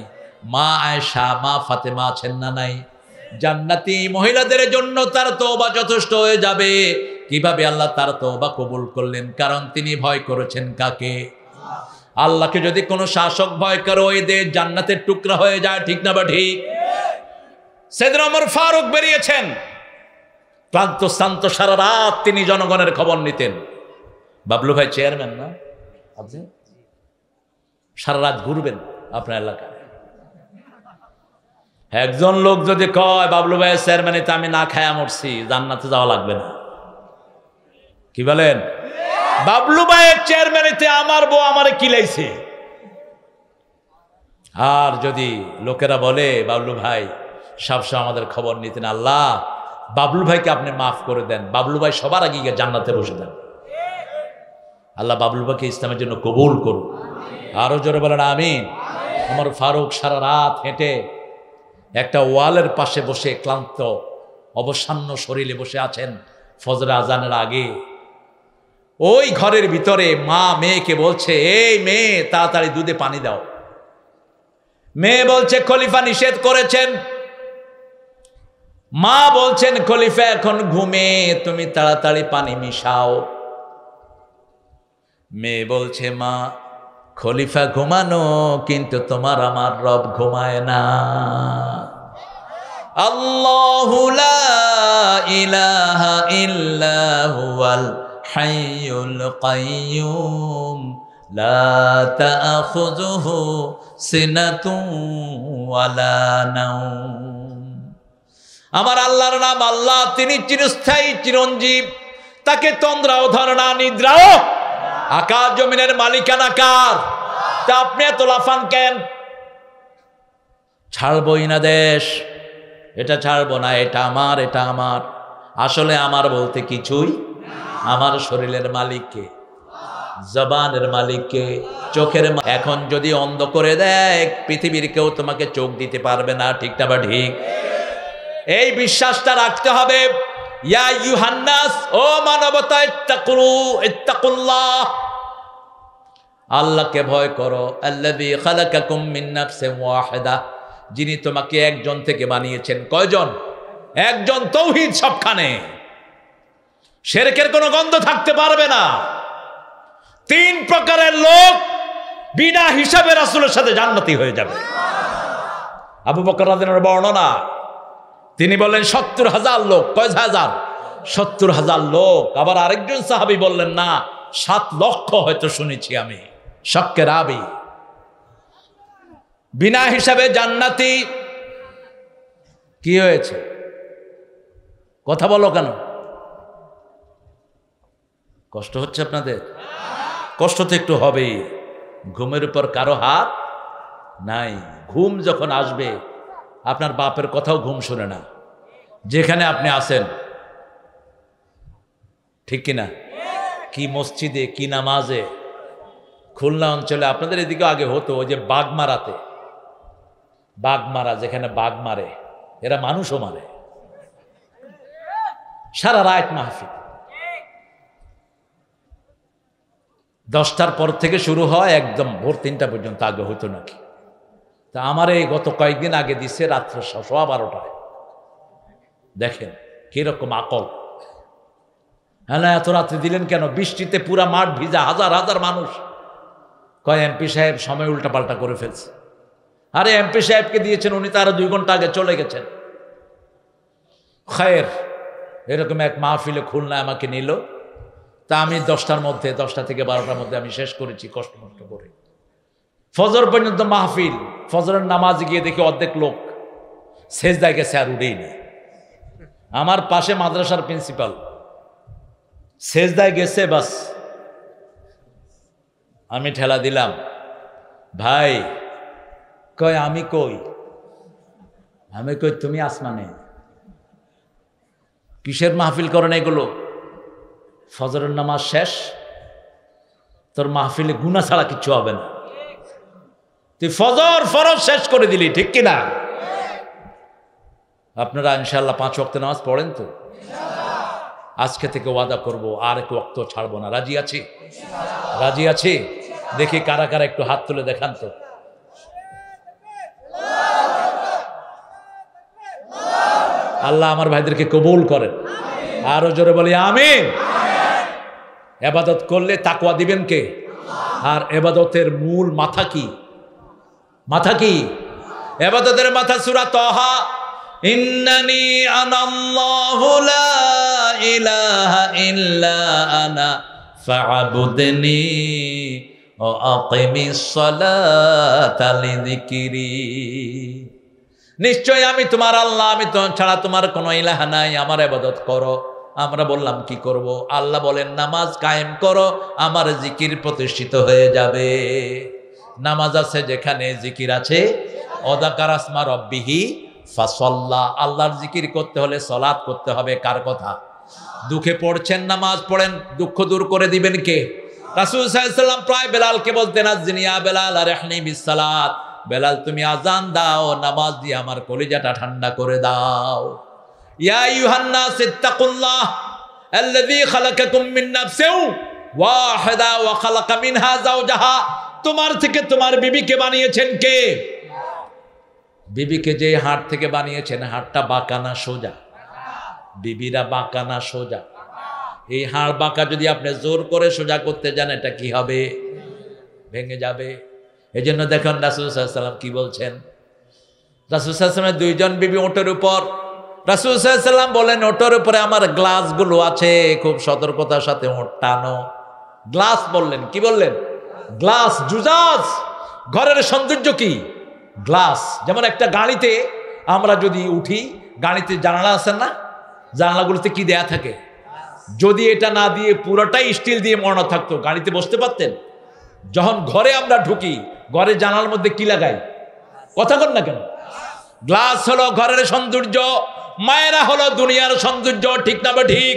মা আয়েশা, মা ফাতেমা আছেন না নাই? জান্নাতি মহিলাদের জন্য তার তওবা যথেষ্ট হয়ে যাবে। কিভাবে আল্লাহ তার তওবা কবুল করলেন? কারণ তিনি ভয় করেছেন কাকে? আল্লাহকে। যদি কোনো শাসক ভয় করে ওই দেশ জান্নাতের টুকরা হয়ে যায়, ঠিক না বা ঠিক? সাইয়েদনা ওমর ফারুক বেরিয়েছেন, ক্লান্ত শান্ত সারা রাত তিনি জনগণের খবর নিতেন। বাবলু ভাই চেয়ারম্যান না আপনি? সারা রাত ঘুরবেন আপনার এলাকায়। একজন লোক যদি কয় বাবলু ভাই চেয়ারম্যানিতে আমি না খায়া মরছি, জান্নাতে যাওয়া লাগবে না। কি বলেন? বাবলু ভাইয়ের চেয়ারম্যানিতে আমার বউ আমারে কিলাইছে। আর যদি লোকেরা বলে বাবলু ভাই সবসময় আমাদের খবর নিতেন, আল্লাহ বাবলু ভাইকে আপনি মাফ করে দেন, বাবলু ভাই সবার আগে গিয়ে জান্নাতে বসে দেন। আল্লাহ বাবলু ভাইকে ইসলামের জন্য কবুল করুন। আরো জোরে বলেন আমিন। আমার ফারুক সারা রাত হেঁটে একটা ওয়ালের পাশে বসে ক্লান্ত অবসান্ন শরীরে বসে আছেন ফজর আজানের আগে। ওই ঘরের ভিতরে মা মেয়েকে বলছে, এই মেয়ে তাড়াতাড়ি দুধে পানি দাও। মেয়ে বলছে খলিফা নিষেধ করেছেন। মা বলছেন খলিফা এখন ঘুমে, তুমি তাড়াতাড়ি পানি মিশাও। মেয়ে বলছে মা খলিফা ঘুমানো, কিন্তু তোমার আমার রব ঘুমায় না। আল্লাহু লা ইলাহা ইল্লা হুয়াল হাইয়ুল কাইয়্যুম লা তাখুযুহু সিনাতুন ওয়ালা নাওম। আমার আল্লাহর নাম আল্লাহ, তিনি চিরস্থায়ী চিরঞ্জীব, তাকে তন্দ্রাও ধরে না নিদ্রাও। আকাশ জমিনের মালিকানা কার? তা আপনি এত লাফান কেন? ছাড়বই না দেশ, এটা ছাড়বো না, এটা আমার, এটা আমার। আসলে আমার বলতে কিছুই, আমার শরীরের মালিককে, জবানের মালিককে, চোখের। এখন যদি অন্ধ করে দেয়, পৃথিবীর কেউ তোমাকে চোখ দিতে পারবে না, ঠিক না বা ঠিক? এই বিশ্বাসটা রাখতে হবে। ইয়া ইউহান্নাস, ও মানবতা, ইত্তাকুল্লাহ, আল্লাহকে ভয় করো। আল্লাযী খালাকাকুম মিন নাফসিন ওয়াহিদা, যিনি তোমাকে একজন থেকে বানিয়েছেন। কয়জন? একজন। তাওহীদ সবখানে, শিরকের কোনো গন্ধ থাকতে পারবে না। তিন প্রকারের লোক বিনা হিসাবে রাসূলের সাথে জান্নাতি হয়ে যাবে। আবু বকর রাদিয়াল্লাহু বর্ণনা, তিনি বললেন ৭০,০০০ লোক। কয় হাজার? ৭০,০০০ লোক। আবার আরেকজন সাহাবী বললেন না, ৭ লক্ষ হয়তো শুনেছি আমি। শক্কে রাবি, বিনা হিসাবে জান্নাতি। কি হয়েছে? কথা বলো কেন? কষ্ট হচ্ছে আপনাদের? কষ্ট তো একটু হবেই। ঘুমের উপর কারো হাত নাই। ঘুম যখন আসবে, আপনার বাপের কথাও ঘুম শুনে না, যেখানে আপনি আছেন, ঠিক কিনা? কি মসজিদে, কি নামাজে। খুলনা অঞ্চলে, আপনাদের এদিকে আগে হতো, ওই যে বাগমারাতে, বাগমারা, যেখানে বাঘ মারে, এরা মানুষও মারে। সারা রাত মাহফিল, 10টার পর থেকে শুরু হয়, একদম ভোর 3টা পর্যন্ত। আগে হতো নাকি? তা আমার এই গত কয়েকদিন আগে দিচ্ছে রাত্র 12:15। দেখেন কিরকম আকল। হ্যাঁ, এত রাত্রে দিলেন কেন? বৃষ্টিতে পুরা মাঠ ভিজা, হাজার হাজার মানুষ। কয় এমপি সাহেব সময় উল্টাপাল্টা করে ফেলছে। আরে এমপি সাহেবকে দিয়েছেন, উনি তো আরো 2 ঘন্টা আগে চলে গেছেন। খায়ের, এরকম এক মাহফিলে খুলনায় আমাকে নিল। তা আমি 10টা থেকে 12টার মধ্যে আমি শেষ করেছি, কষ্ট করে। ফজর পর্যন্ত মাহফিল। ফজরের নামাজ গিয়ে দেখি অর্ধেক লোক সেজদায় গেছে, আর উঠেই না। আমার পাশে মাদ্রাসার প্রিন্সিপাল সেজদায় গেছে, বাস আমি ঠেলা দিলাম, ভাই। কয় আমি কই? আমি কই তুমি আসমানে। কিসের মাহফিল করেন এগুলো? ফজরের নামাজ শেষ, তোর মাহফিলে গুনাহ ছাড়া কিচ্ছু হবে না। তুই ফজর ফরজ শেষ করে দিলি, ঠিক কিনা? আপনারা ইনশাআল্লাহ 5 ওয়াক্ত নামাজ পড়েন তো? আজকে থেকে ওয়াদা করব, আর এক ওয়াক্ত ছাড়বো না। রাজি আছি? রাজি আছি? দেখি কারা কারা একটু হাত তুলে দেখান তো। আল্লাহ আমার ভাইদেরকে কবুল করেন। আরো জোরে বলি আমিন। ইবাদত করলে তাকওয়া দিবেন কে? আর ইবাদতের মূল মাথা কি? মাথা কি? ইবাদতের মাথা সূরা তাহা, ইন্নানি আনাল্লাহু লা ইলাহা ইল্লা আনা ফা'বুদনি ওয়া আকিমিস সালাতা লিযিকরি। নিশ্চয় আমি তোমার আল্লাহ, আমি তো ছাড়া তোমার কোনো ইলাহা নাই, আমার ইবাদত করো। আমরা বললাম কি করব? আল্লাহ বলেন নামাজ কায়েম করো, আমার জিকির প্রতিষ্ঠিত হয়ে যাবে। নামাজ আছে যেখানে জিকির আছে, অযাকার আসমা রব্বিহি ফাসাল্লা। আল্লাহর জিকির করতে হলে সালাত করতে হবে। কার কথা? দুঃখে পড়ছেন, নামাজ পড়েন, দুঃখ দূর করে দিবেন কে? রাসূল সাল্লাল্লাহু আলাইহি ওয়াসাল্লাম প্রায় বেলালকে বলতেন, আযজিনি ইয়া বেলাল আরহিনি বিসসালাত, বেলাল তুমি আজান দাও, নামাজ দিয়ে আমার কলিজাটা ঠান্ডা করে দাও। ইয়া আইয়ুহান নাস ইত্তাকুল্লাহ আল্লাযী খালাকাকুম মিন নাফসিন ওয়াহিদা ওয়া খালাকা মিনহা যাওজাহা, তোমার থেকে তোমার বিবিকে বানিয়েছেন কে? বিবিকে যে হাড় থেকে বানিয়েছেন, হাড়টা বাঁকা না সোজা? বিবিরা বাঁকা না সোজা? এই হাড় বাঁকা যদি আপনি জোর করে সোজা করতে যান, এটা কি হবে? ভেঙে যাবে। এই জন্য দেখুন রাসূল সাল্লাল্লাহু আলাইহি ওয়াসাল্লাম কি বলছেন। রাসূল সাল্লাল্লাহু আলাইহি ওয়াসাল্লামের দুইজন বিবি ওটের উপর, রাসূল সাল্লাল্লাহু আলাইহি ওয়াসাল্লাম বলেন, ওটের উপরে আমার গ্লাসগুলো আছে, খুব সতর্কতার সাথে ওট টানো। গ্লাস বললেন, কি বললেন? গ্লাস, জুজাজ। ঘরের সৌন্দর্য কি? গ্লাস। যেমন একটা গাড়িতে আমরা যদি উঠি, গাড়িতে জানালা আছে না, জানালাগুলোতে কি দেয়া থাকে? যদি এটা না দিয়ে পুরোটাই স্টিল দিয়ে মোড়ানো থাকতো, গাড়িতে বসতে পারতেন? যখন ঘরে আমরা ঢুকি, ঘরে জানালার মধ্যে কি লাগাই? কথা কন না কেন? গ্লাস হলো ঘরের সৌন্দর্য, মায়েরা হলো দুনিয়ার সৌন্দর্য, ঠিক না বা ঠিক?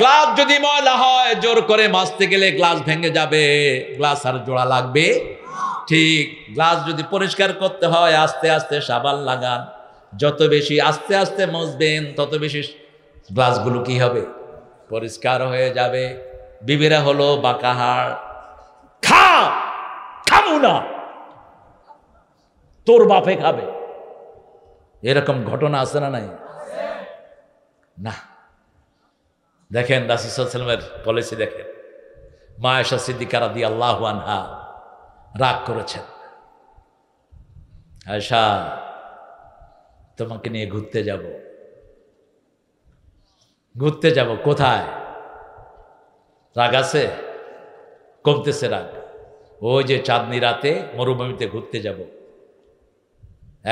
গ্লাস যদি ময়লা হয়, জোর করে মাজতে গেলে গ্লাস ভেঙে যাবে, গ্লাস আর জোড়া লাগবে? ঠিক। গ্লাস যদি পরিষ্কার করতে হয়, আস্তে আস্তে সাবান লাগান, যত বেশি আস্তে আস্তে মাজবেন, তত বেশি গ্লাসগুলো কি হবে? পরিষ্কার হয়ে যাবে। বিবিরা হলো বাঁকা হাড়, খাবো না, তোর বাপে খাবে, এরকম ঘটনা আছে না নাই? না। দেখেন রাসূল সাল্লাল্লাহু আলাইহি ওয়াসাল্লামের পলিসি দেখেন। মা আয়েশা সিদ্দিকা রাদিয়াল্লাহু আনহা রাগ করেছেন, আয়েশা তোমাকে নিয়ে ঘুরতে যাব। ঘুরতে যাব কোথায়? রাগ আছে? কমতেছে রাগ। ওই যে চাঁদনি রাতে মরুভূমিতে ঘুরতে যাব।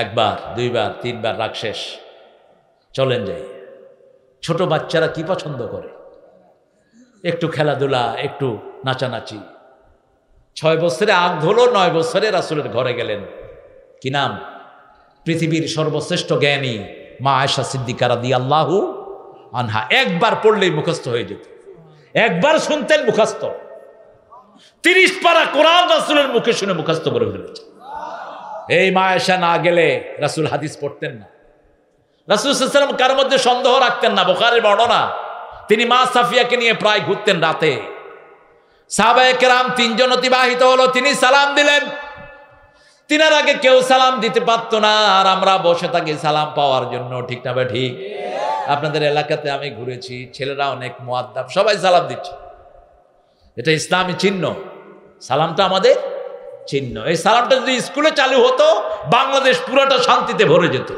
একবার, দুইবার, তিনবার, রাগ শেষ, চলেন যাই। ছোট বাচ্চারা কি পছন্দ করে? একটু খেলাধুলা, একটু নাচানাচি। 6 বছরে আগ ধরল, 9 বছরে রাসূলের ঘরে গেলেন। কি নাম? পৃথিবীর সর্বশ্রেষ্ঠ জ্ঞানী মা আয়েশা সিদ্দিকা রাদিয়াল্লাহু আনহা। একবার পড়লেই মুখস্থ হয়ে যেত, একবার শুনতেন মুখস্থ। 30 পারা কোরআন রাসূলের মুখে শুনে মুখস্থ করে ফেলেছে। এই মা আয়েশা না গেলে রাসূল হাদিস পড়তেন না। রাসূল সাল্লাল্লাহু আলাইহি ওয়াসাল্লাম কার মধ্যে সন্দেহ রাখতেন না। বুখারীর বর্ণনা, তিনি মা সাফিয়াকে নিয়ে প্রায় ঘুরতেন রাতে। সাহাবায়ে কেরাম 3 জন অতিবাহিত হলো, তিনি সালাম দিলেন। তিনার আগে কেউ সালাম দিতে পারত না, আর আমরা বসে থাকি সালাম পাওয়ার জন্য, ঠিক না ভাই? ঠিক। আপনাদের এলাকাতে আমি ঘুরেছি, ছেলেরা অনেক মুআদ্দাব, সবাই সালাম দিচ্ছে। এটা ইসলামী চিহ্ন, সালামটা আমাদের চিহ্ন। এই সালামটা যদি স্কুলে চালু হতো, বাংলাদেশ পুরোটা শান্তিতে ভরে যেত।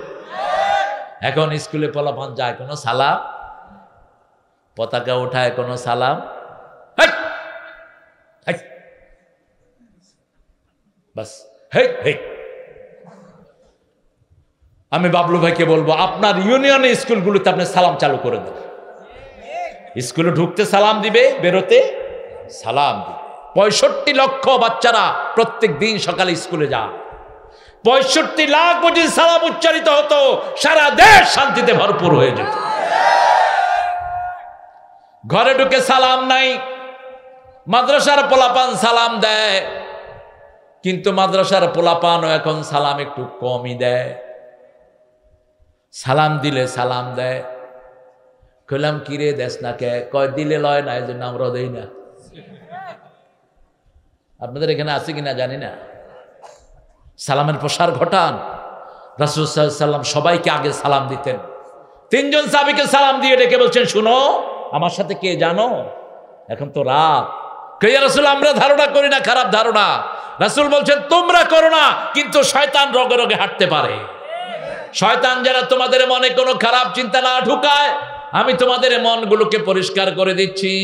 এখন স্কুলে পোলাপান যায়, কোনো সালাম, পতাকা ওঠায় কোনো সালাম, বাস হেই হেই। আমি বাবলু ভাইকে বলবো, আপনার ইউনিয়নে স্কুলগুলোতে আপনি সালাম চালু করে দেন। স্কুলে ঢুকতে সালাম দিবে, বেরোতে সালাম দিবে। 65 লক্ষ বাচ্চারা প্রত্যেক দিন সকালে স্কুলে যায়। 65 লাখ যদি সালাম উচ্চারিত হতো, সারা দেশ শান্তিতে ভরপুর হয়ে যেত। ঘরে ঢুকে সালাম নাই। মাদ্রাসার পোলাপান সালাম দেয়, কিন্তু মাদ্রাসার পোলাপানও এখন সালাম একটু কমই দেয়। সালাম দিলে সালাম দেয়। কইলাম কিরে দেশ না কে? কয় দিলে লয় না, এই জন্য আমরা দেই না। আপনাদের এখানে আছে কিনা জানি না। সালামের প্রসার ঘটান। রাসূল সাল্লাল্লাহু আলাইহি ওয়াসাল্লাম সবাইকে আগে সালাম দিতেন। 3 জন সাহাবীকে সালাম দিয়ে ডেকে বলছেন, শুনো আমার সাথে কে জানো? এখন তো রাত। কে ইয়া রাসূল, আমরা ধারণা করি না, খারাপ ধারণা। রাসূল বলছেন, তোমরা করো না, কিন্তু শয়তান রগে রগে হাঁটতে পারে। শয়তান যারা তোমাদের মনে কোনো খারাপ চিন্তা না ঢুকায়, আমি তোমাদের মনগুলোকে পরিষ্কার করে দিচ্ছি।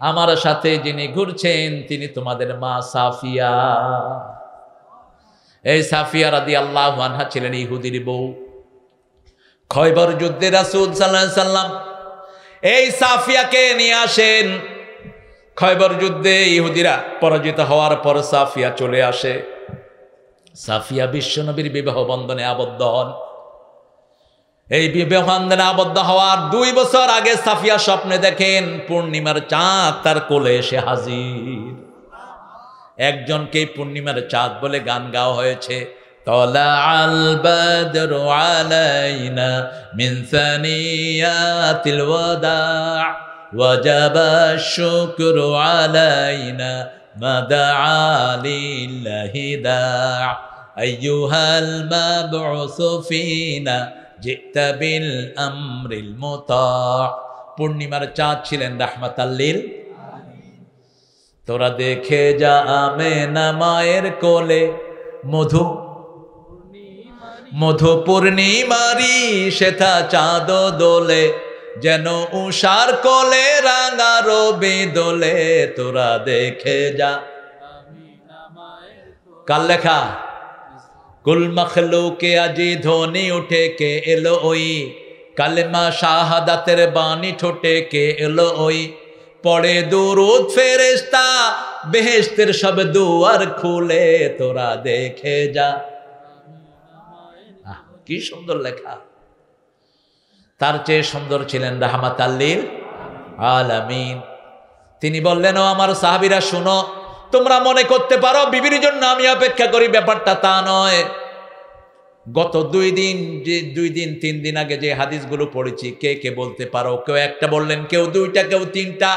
আমার সাথে যিনি ঘুরছেন তিনি তোমাদের মা সাফিয়া। এই সাফিয়া রাদিয়াল্লাহু আনহা ছিলেন ইহুদির বউ। খয়বর যুদ্ধে রাসূল সাল্লাল্লাহু আলাইহি সাল্লাম এই সাফিয়াকে নিয়ে আসেন। খয়বর যুদ্ধে ইহুদিরা পরাজিত হওয়ার পর সাফিয়া চলে আসে। সাফিয়া বিশ্বনবীর বিবাহ বন্ধনে আবদ্ধ হন। এই বিবাহ বন্ধনে আবদ্ধ হওয়ার 2 বছর আগে সাফিয়া স্বপ্নে দেখেন পূর্ণিমার চাঁদ তার কোলে এসে হাজির। একজনকে পূর্ণিমার চাঁদ বলে গান গাওয়া হয়েছে, তলাআল বদরু আলাইনা মিন সানিয়াতিল ওয়াদা ওয়াজাবা শুকরু আলাইনা মাদআ লিল্লাহি দা আইয়ুহাল মাবউসু ফিনা জিতা বিল আমরিল মুতা। পূর্ণিমার চাঁদ ছিলেন রাহমাতাল লিল। তোরা দেখে যা আমেনা মায়ের কোলে মধু পূর্ণিমারি সেথা চাঁদ দোলে, যেন উষার কোলে রাঙা রবি দোলে। তোরা দেখে যা। কার লেখা? কুল মখলুকে আজি ধ্বনি উঠে কে এলো ওই, কালেমা শাহাদাতের বাণী ঠোঁটে কে এলো ওই। পড়ে দুরুদ ফেরেশতা বেহেশতের সব দুয়ার খুলে, তোরা দেখে যা। কি সুন্দর লেখা। তার চেয়ে সুন্দর ছিলেন রাহমাতাল লিল আলামিন। তিনি বললেন, ও আমার সাহাবীরা শুনো, তোমরা মনে করতে পারো বিবির জন্য আমি অপেক্ষা করি, ব্যাপারটা তা নয়। গত 2 দিন 3 দিন আগে যে হাদিসগুলো পড়েছি, কে কে বলতে পারো? কেউ একটা বললেন, কেউ 2টা, কেউ 3টা।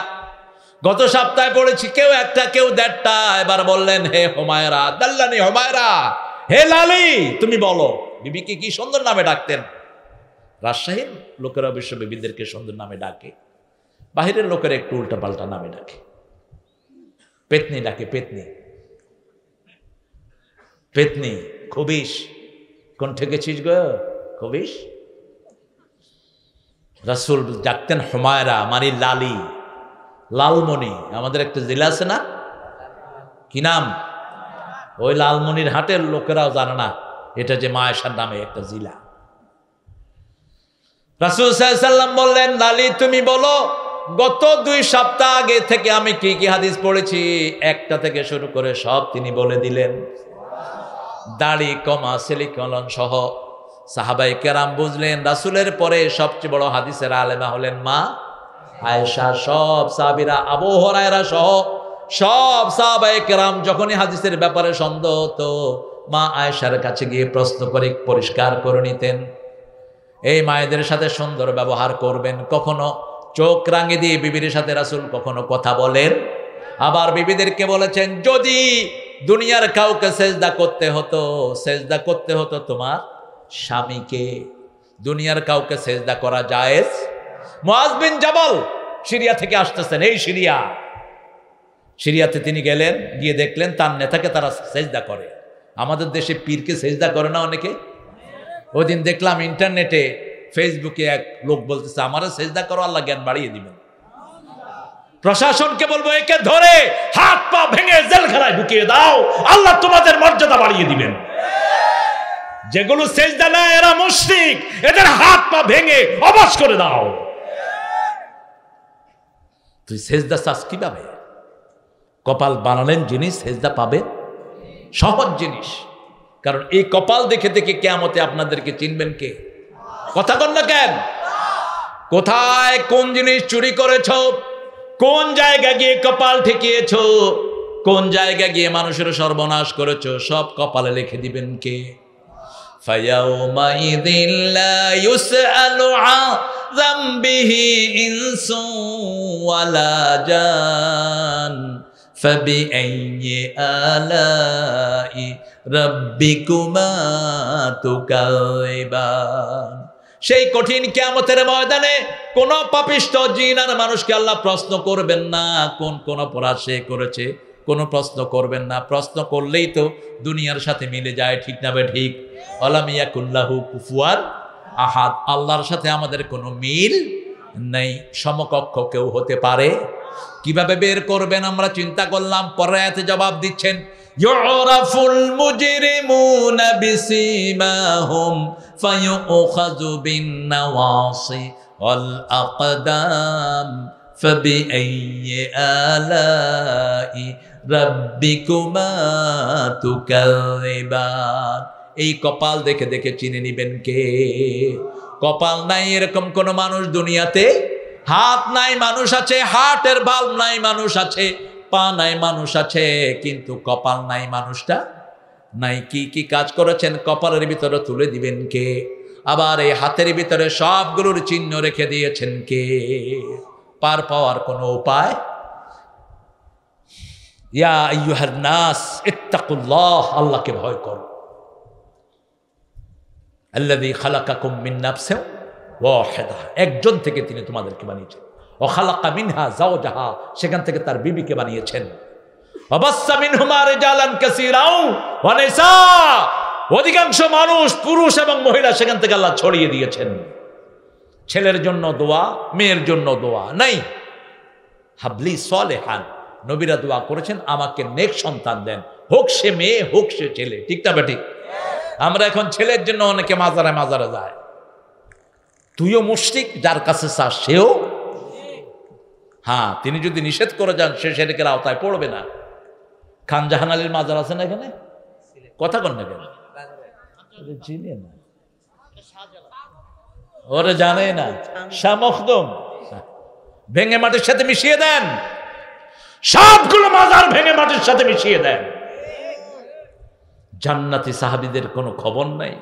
গত সপ্তাহে পড়েছি কেউ 1টা, কেউ 1.5টা। এবার বললেন, হে হুমায়রা, দাল্লানি হুমায়রা, হে লালি, তুমি বলো বিবিকে কি সুন্দর নামে ডাকতেন? রাজশাহীর লোকেরা অবশ্য বিবিদেরকে সুন্দর নামে ডাকে, বাহিরের লোকেরা একটু উল্টা পাল্টা নামে ডাকে। পেতনি ডাকে, পেতনি, পেতনি, খবিশ। কোন ঠেকেছিস গো খবিশ? রাসূল ডাকতেন হুমায়রা, মানে লালি, লালমণি। আমাদের একটা জেলা আছে না, কি নাম? ওই লালমনির হাটের লোকেরাও জানে না এটা যে মা আয়েশার নামে একটা জেলা। রাসূল সাল্লাল্লাহু আলাইহি ওয়াসাল্লাম বললেন, লালি তুমি বলো গত 2 সপ্তাহ আগে থেকে আমি কি কি হাদিস পড়েছি। 1টা থেকে শুরু করে সব তিনি বলে দিলেন। দাড়ি কমা সেলিকলন সহ সাহাবায়ে কেরাম বুঝলেন রাসূলের পরে সবচেয়ে বড় হাদিসের আলেমা হলেন মা আয়েশা। সব সাহাবীরা, আবু হুরায়রা সহ সব সাহাবায়ে কেরাম যখনই হাদিসের ব্যাপারে সন্দেহ হতো, মা আয়েশার কাছে গিয়ে প্রশ্ন করে পরিষ্কার করে নিতেন। এই মায়েদের সাথে সুন্দর ব্যবহার করবেন। কখনো চোখ রাঙিয়ে দিয়ে বিবির সাথে রাসূল কখনো কথা বলেন। আবার বিবিদেরকে বলেছেন, যদি দুনিয়ার কাউকে সেজদা করতে হতো তোমার স্বামীকে। দুনিয়ার কাউকে সেজদা করা জায়েজ। মুআজ বিন জাবাল সিরিয়া থেকে আসতেছেন, এই সিরিয়াতে তিনি গেলেন, গিয়ে দেখলেন তার নেতাকে তারা সেজদা করে। আমাদের দেশে পীরকে সেজদা করে না অনেকে। ওই দিন দেখলাম ইন্টারনেটে, ফেসবুকে এক লোক বলতেছে, আমারও সেজদা করো, আল্লাহ জ্ঞান বাড়িয়ে দিবেন। প্রশাসনকে বলবো, একে ধরে হাত পা ভেঙে জেলখানায় ঢুকিয়ে দাও, আল্লাহ তোমাদের মর্যাদা বাড়িয়ে দিবেন। যেগুলো সেজদা না, এরা মুশরিক, এদের হাত পা ভেঙে অবশ করে দাও। তুই সেজদা চাস কিভাবে? কপাল বানালেন যিনি, সেজদা পাবে সহজ জিনিস। কারণ এই কপাল দেখে দেখে কিয়ামতে আপনাদেরকে চিনবেন কে? কথা কন না কেন? কোথায় কোন জিনিস চুরি করেছ, কোন জায়গা গিয়ে কপাল ঠেকিয়েছ, কোন জায়গা গিয়ে মানুষের সর্বনাশ করেছ, সব কপালে লিখে দিবেন কে? ফায়াউমাইযিন লা ইউসআলু আন যামবিহি ইনসু ওয়ালা জান ফাবিআইয়ি আলাই রাব্বিকুমা তুকাযিবান। সেই কঠিন কিয়ামতের ময়দানে কোন পাপিষ্ঠ জিন আর মানুষকে আল্লাহ প্রশ্ন করবেন না কোন অপরাধ সে করেছে, কোনো প্রশ্ন করবেন না। প্রশ্ন করলেই তো দুনিয়ার সাথে মিলে যায়, ঠিক না? ঠিক। আলাম ইয়াকুল্লাহু কুফুয়ান আহাদ, আল্লাহর সাথে আমাদের কোনো মিল নেই, সমকক্ষ কেউ হতে পারে? কিভাবে বের করবেন আমরা চিন্তা করলাম। পরের আয়াতে জবাব দিচ্ছেন, ইউরাফুল মুজরিমুনা বিসিমাহুম ফায়ুখাযু বিন-নাওয়াসি ওয়াল আকদাম ফাবিআইয়ি আলাই রাব্বিকুমা তুকাযিবান। এই কপাল দেখে দেখে চিনে নিবেন কে? কপাল নাই এরকম কোন মানুষ দুনিয়াতে, হাত নাই মানুষ আছে, হার্টের ভাল্ব নাই মানুষ আছে, পা নাই মানুষ আছে, কিন্তু কপাল নাই মানুষটা নাই। কি কি কাজ করেছেন কপালের ভিতরে তুলে দিবেন কে? আবার এই হাতের ভিতরে সবগুলোর চিহ্ন রেখে দিয়েছেন কে? পার পাওয়ার কোনো উপায়? ইয়া আইয়ুহান নাস ইত্তাকুল্লাহ, আল্লাহকে ভয় করো। আল্লাযী খালাকাকুম মিন নাফসিন ওয়াহিদা, একজন থেকে তিনি তোমাদেরকে বানিয়েছেন। ওয়া খালাকা মিনহা যাওজাহা, সেখান থেকে তার বিবিকে বানিয়েছেন। ওয়া বাসসা মিনহুমা রিজালান কাসীরাও ওয়া নিসা, অধিকাংশ মানুষ পুরুষ এবং মহিলা সেখান থেকে আল্লাহ ছড়িয়ে দিয়েছেন। ছেলের জন্য দোয়া, মেয়ের জন্য দোয়া নাই। হাবলি সালেহান, নবীরা দোয়া করেছেন আমাকে নেক সন্তান দেন, হোক সে মেয়ে হোক সে ছেলে। ঠিক না বেঠিক? আমরা এখন ছেলের জন্য অনেকে মাজারে মাজারে যায়। তুইও মুশরিক, যার কাছে চাস সেও। হ্যাঁ, তিনি যদি নিষেধ করে যান সে শিরকের আওতায় পড়বে না। খান জাহান আলীর মাজার আছে না এখানে? কথা কন না কেন? চিনে না, ওরে জানে না। শাহ মখদুম ভেঙে মাটির সাথে মিশিয়ে দেন, সবগুলো মাজার ভেঙে মাটির সাথে মিশিয়ে দেন। জান্নাতি সাহাবীদের কোনো খবর নাই।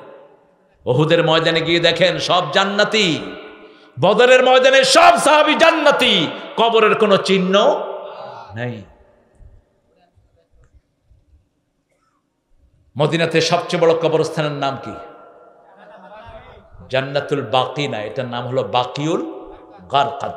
উহুদের ময়দানে গিয়ে দেখেন সব জান্নাতি, বদরের ময়দানে সব সাহাবী জান্নাতি, কবরের কোনো চিহ্ন নাই। মদিনাতে সবচেয়ে বড় কবরস্থানের নাম কি? জান্নাতুল বাকি না, এটার নাম হলো বাকিউল গারকাদ।